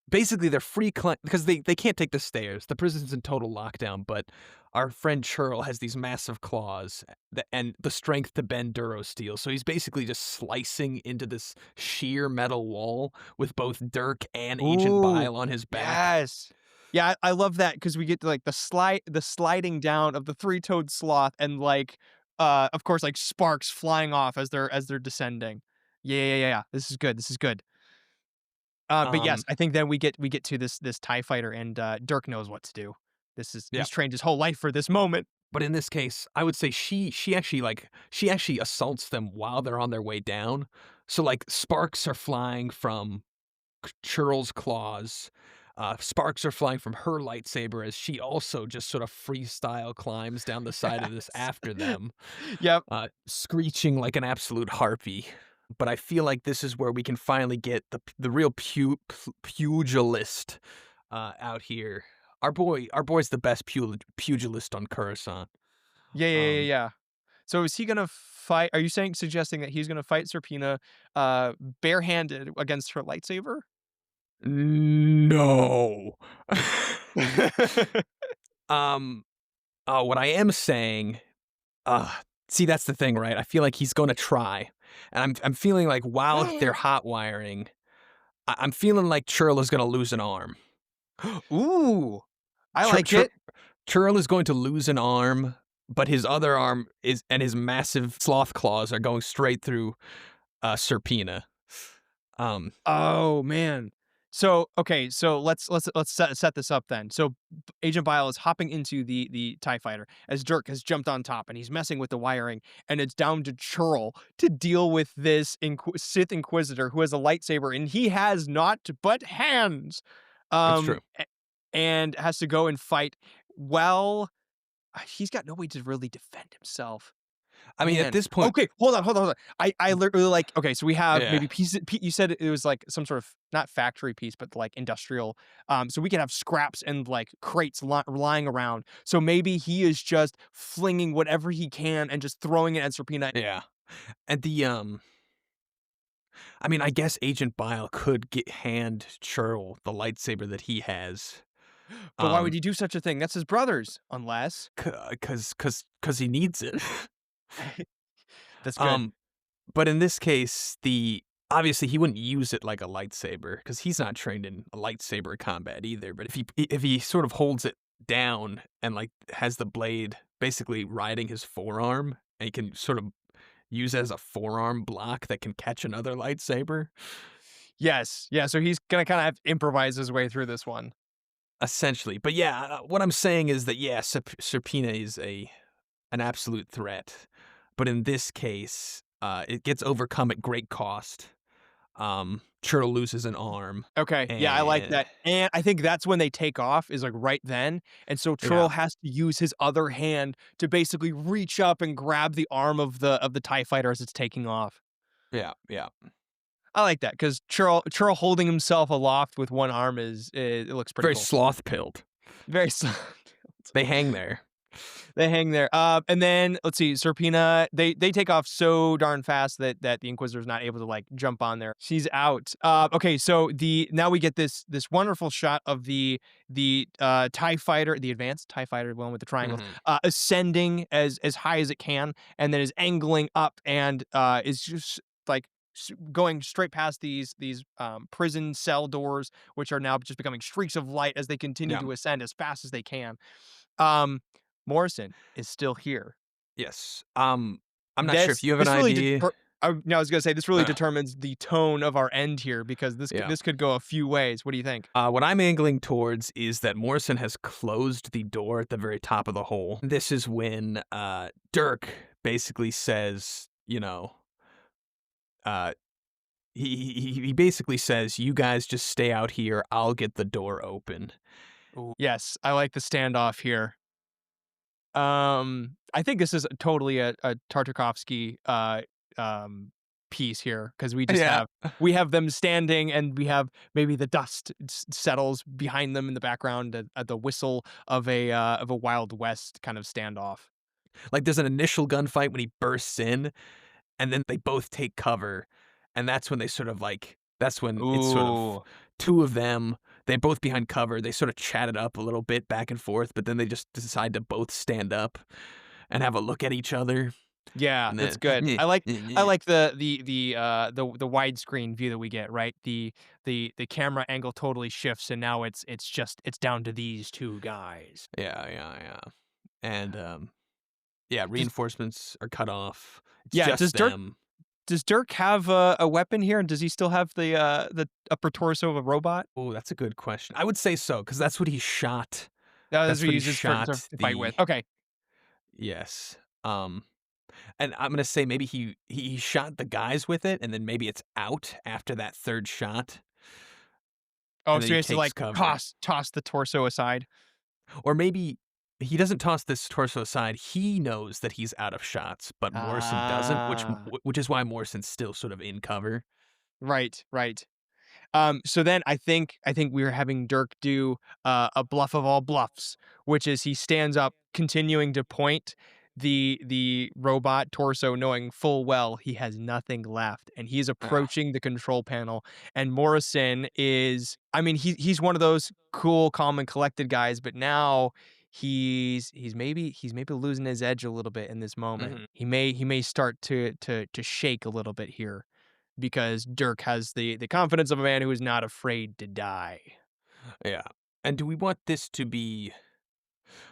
Basically, they're free because they can't take the stairs. The prison's in total lockdown, but our friend Churl has these massive claws and the strength to bend durosteel. So he's basically just slicing into this sheer metal wall with both Dirk and Agent Ooh, Bile on his back. yes. Yeah, I love that because we get to, like, the sliding down of the three-toed sloth and, like, of course, like, sparks flying off as they're descending. Yeah, yeah, yeah, yeah. This is good, this is good. But yes, Um, I think then we get to this TIE fighter and, Dirk knows what to do. yeah. He's trained his whole life for this moment. But in this case, I would say she actually assaults them while they're on their way down. So like sparks are flying from Churl's claws. Sparks are flying from her lightsaber as she also just sort of freestyle climbs down the side of this Yes. after them, Yep. screeching like an absolute harpy. But I feel like this is where we can finally get the real pugilist out here. Our boy's the best pugilist on Coruscant. Yeah, yeah, yeah, Um, yeah. So is he gonna fight are you suggesting that he's gonna fight Serpina, barehanded against her lightsaber? no. um, what I am saying, uh, see, that's the thing, right? I feel like he's gonna try, and I'm feeling like while they're hot wiring, I'm feeling like Churl is gonna lose an arm. Ooh, I Chur like Chur it. Churl is going to lose an arm, but his other arm is and his massive sloth claws are going straight through, Serpina. Um, Oh man. So okay, so let's set this up then. So Agent Bile is hopping into the Tie Fighter as Dirk has jumped on top and he's messing with the wiring, and it's down to Churl to deal with this Sith Inquisitor who has a lightsaber and he has naught but hands, it's true. and has to go and fight. Well, he's got no way to really defend himself. I mean, at Man. this point Okay, hold on. I literally like okay, so we have yeah, maybe pieces you said it was like some sort of not factory piece, but like industrial. So we could have scraps and like crates lying around. So maybe he is just flinging whatever he can and just throwing it at Serpina. yeah. And I mean, I guess Agent Bile could hand Churl the lightsaber that he has, But why would um, he do such a thing? That's his brother's, unless cause he needs it. that's good. Um, but in this case, the obviously he wouldn't use it like a lightsaber because he's not trained in a lightsaber combat either. But if he sort of holds it down and like has the blade basically riding his forearm, and he can sort of use it as a forearm block that can catch another lightsaber, Yes, yeah. So he's gonna kind of have to improvise his way through this one. essentially. But yeah, what I'm saying is that yeah, Serpina is an absolute threat, but in this case, it gets overcome at great cost. Churl loses an arm, Okay, yeah, I like and that, and I think that's when they take off is, like, right then, and so yeah, Troll has to use his other hand to basically reach up and grab the arm of the TIE fighter as it's taking off. yeah. I like that because Churl holding himself aloft with one arm is it looks pretty Very cool. sloth pilled. Very slow. They hang there. They hang there. And then let's see, Serpina. They take off so darn fast that the Inquisitor's not able to like jump on there. She's out. Okay, so the now we get this wonderful shot of the Tie Fighter, the advanced Tie Fighter, the one with the triangles, Mhm. ascending as high as it can, and then is angling up and is just like going straight past these prison cell doors, which are now just becoming streaks of light as they continue Yeah. to ascend as fast as they can. Um, Morrison is still here. Yes. I'm not sure if This you have an this really idea. no, I was gonna say this really Uh, determines the tone of our end here because yeah. this could go a few ways. What do you think? What I'm angling towards is that Morrison has closed the door at the very top of the hole. This is when Dirk basically says, uh, he basically says, "You guys just stay out here. I'll get the door open." Ooh. Yes, I like the standoff here. I think this is totally a Tartakovsky piece here because Yeah. we have them standing and we have maybe the dust settles behind them in the background at the whistle of a Wild West kind of standoff. Like there's an initial gunfight when he bursts in, and then they both take cover, and that's when they sort of like that's when it's sort of Ooh. two of them, they're both behind cover, they sort of chat it up a little bit back and forth, but then they just decide to both stand up and have a look at each other, Yeah, and that's then good. "Nyeh, nyeh, I nyeh." like the widescreen view that we get, right? The camera angle totally shifts and now it's just it's down to these two guys. Yeah. And, yeah, Does reinforcements are cut off. It's yeah, just them. does Dirk have a weapon here and does he still have the upper torso of a robot? Oh, that's a good question. I would say so, because that's what he shot. That's That's what he what he uses to shot fight with. the Okay. yes. And I'm gonna say maybe he shot the guys with it, and then maybe it's out after that third shot, Oh, and then so he he has to takes like cover. toss the torso aside. Or maybe he doesn't toss this torso aside. He knows that he's out of shots, but Morrison doesn't, Ah. which is why Morrison's still sort of in cover. Right, right. So then I think we're having Dirk do a bluff of all bluffs, which is he stands up, continuing to point the robot torso, knowing full well he has nothing left, and he's Yeah. approaching the control panel. And Morrison is, I mean, he's one of those cool, calm, and collected guys, but now he's maybe losing his edge a little bit in this moment. Mhm. He may start to shake a little bit here. because Dirk has the confidence of a man who is not afraid to die. Yeah. And do we want this to be?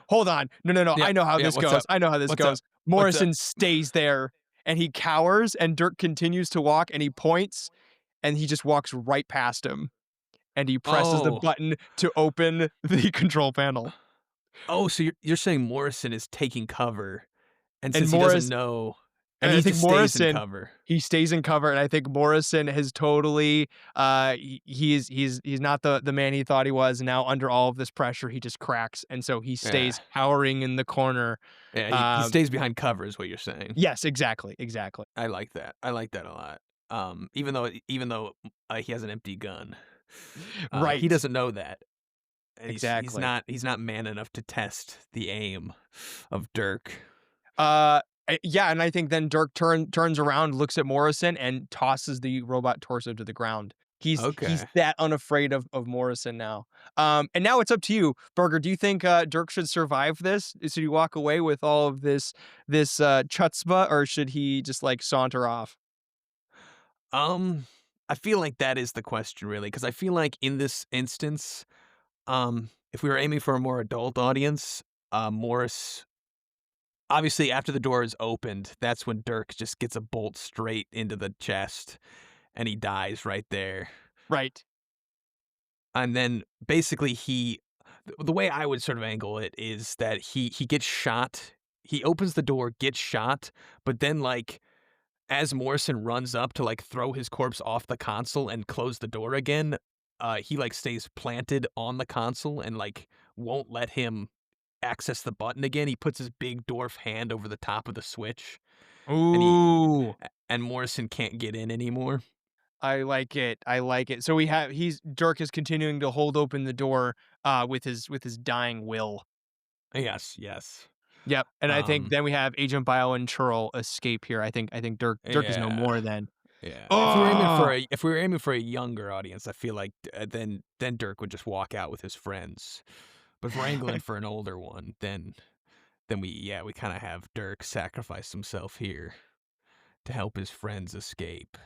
Hold on. No. Yeah. I know how Yeah. this What's goes. up? I know how this What's up? goes. What's up? Morrison stays there and he cowers and Dirk continues to walk and he points and he just walks right past him and he presses the Oh. button to open the control panel. Oh, so you're saying Morrison is taking cover, and And since he doesn't Morris know, and and I he think just stays in Morrison cover. he stays in cover and I think Morrison has totally he's not the man he thought he was. Now under all of this pressure he just cracks and so he Yeah. stays cowering in the corner. Yeah. He Um stays behind cover, is what you're saying. yes, exactly. I like that. I like that a lot. Even though he has an empty gun, he Right. doesn't know that, and Exactly. he's not man enough to test the aim of Dirk. Yeah, and I think then Dirk turns around, looks at Morrison, and tosses the robot torso to the ground. He's Okay. that unafraid of Morrison now. And now it's up to you, Burger. Do you think Dirk should survive this? Should he walk away with all of this chutzpah, or should he just like saunter off? I feel like that is the question, really, because I feel like in this instance, if we were aiming for a more adult audience, Morris, obviously, after the door is opened, that's when Dirk just gets a bolt straight into the chest, and he dies right there. Right. And then basically the way I would sort of angle it is that he gets shot. He opens the door, gets shot, but then like as Morrison runs up to like throw his corpse off the console and close the door again, he like stays planted on the console and like won't let him access the button again. He puts his big dwarf hand over the top of the switch, and Ooh, and Morrison can't get in anymore. I like it. I like it. So he's Dirk is continuing to hold open the door with his dying will. Yes, yes. Yep, and I think Um, then we have Agent Bio and Churl escape here. I think Dirk is no yeah. more then. Yeah, Oh, if we were aiming for a younger audience, I feel like then Dirk would just walk out with his friends. But if we're angling for an older one, then we kind of have Dirk sacrifice himself here to help his friends escape.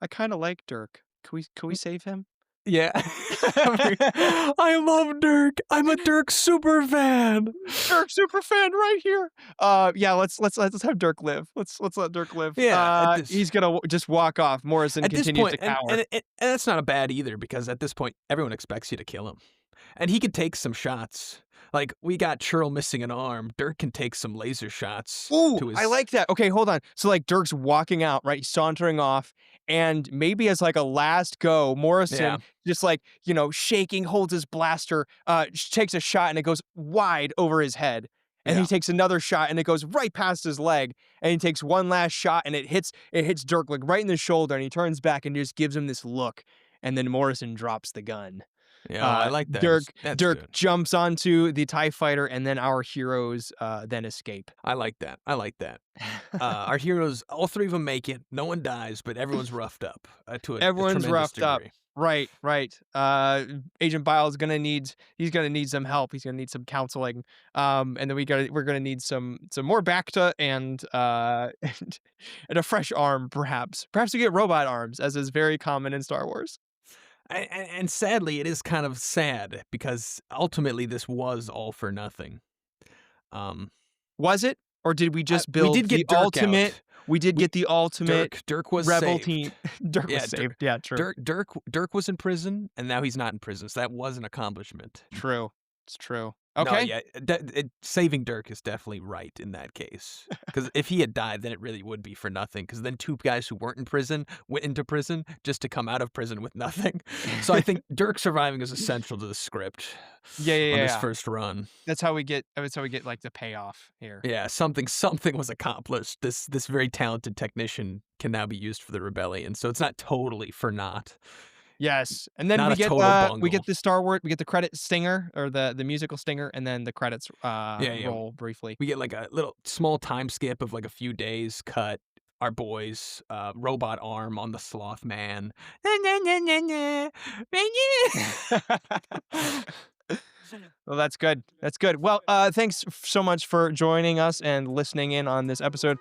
I kind of like Dirk. Can we save him? Yeah, I love Dirk. I'm a Dirk super fan. Dirk super fan right here. Yeah, let's have Dirk live. Let's let Dirk live. Yeah, He's gonna just walk off. Morrison at this continues point, to cower. and that's not a bad either because at this point everyone expects you to kill him. And he could take some shots. Like, we got Churl missing an arm. Dirk can take some laser shots Ooh, to I his. like that. Okay, hold on. So like Dirk's walking out, right? Sauntering off, and maybe as like a last go, Yeah, Morrison just like, shaking, holds his blaster, takes a shot and it goes wide over his head. And he yeah, takes another shot and it goes right past his leg. And he takes one last shot and it hits Dirk like right in the shoulder and he turns back and just gives him this look. And then Morrison drops the gun. yeah. Oh, I like that. Dirk That's Dirk good. jumps onto the TIE fighter and then our heroes then escape. I like that. I like that. Our heroes, all three of them make it. No one dies, but everyone's roughed up to a Everyone's tremendous roughed up. degree. Right. Agent Biles he's gonna need some help. He's gonna need some counseling. And then we're gonna need some more Bacta and and a fresh arm, perhaps. Perhaps we get robot arms, as is very common in Star Wars. And sadly, it is kind of sad because ultimately this was all for nothing. Um, Was it? Or did we just we build did the get Dirk ultimate out. we did We get the ultimate Dirk was rebel saved. team. Dirk was Yeah, saved. Yeah, true. Dirk was in prison, and now he's not in prison. So that was an accomplishment. True. It's true. No, Okay. yeah, saving Dirk is definitely right in that case. Because if he had died, then it really would be for nothing. Because then two guys who weren't in prison went into prison just to come out of prison with nothing. So I think Dirk surviving is essential to the script on this Yeah. first run. That's how we get like the payoff here. Yeah, something was accomplished. This very talented technician can now be used for the rebellion. So it's not totally for naught. Yes, and then Not we a get total we bungle. get the Star Wars, we get the credit stinger or the musical stinger, and then the credits Yeah. roll briefly. We get like a little small time skip of like a few days cut. Our boys, robot arm on the sloth man. Well, that's good. That's good. Well, thanks so much for joining us and listening in on this episode.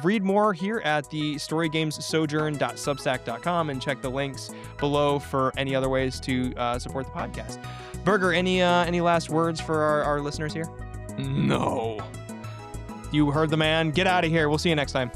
Read more here at the storygamessojourn.substack.com and check the links below for any other ways to support the podcast. Burger, any last words for our listeners here? No. You heard the man. Get out of here. We'll see you next time.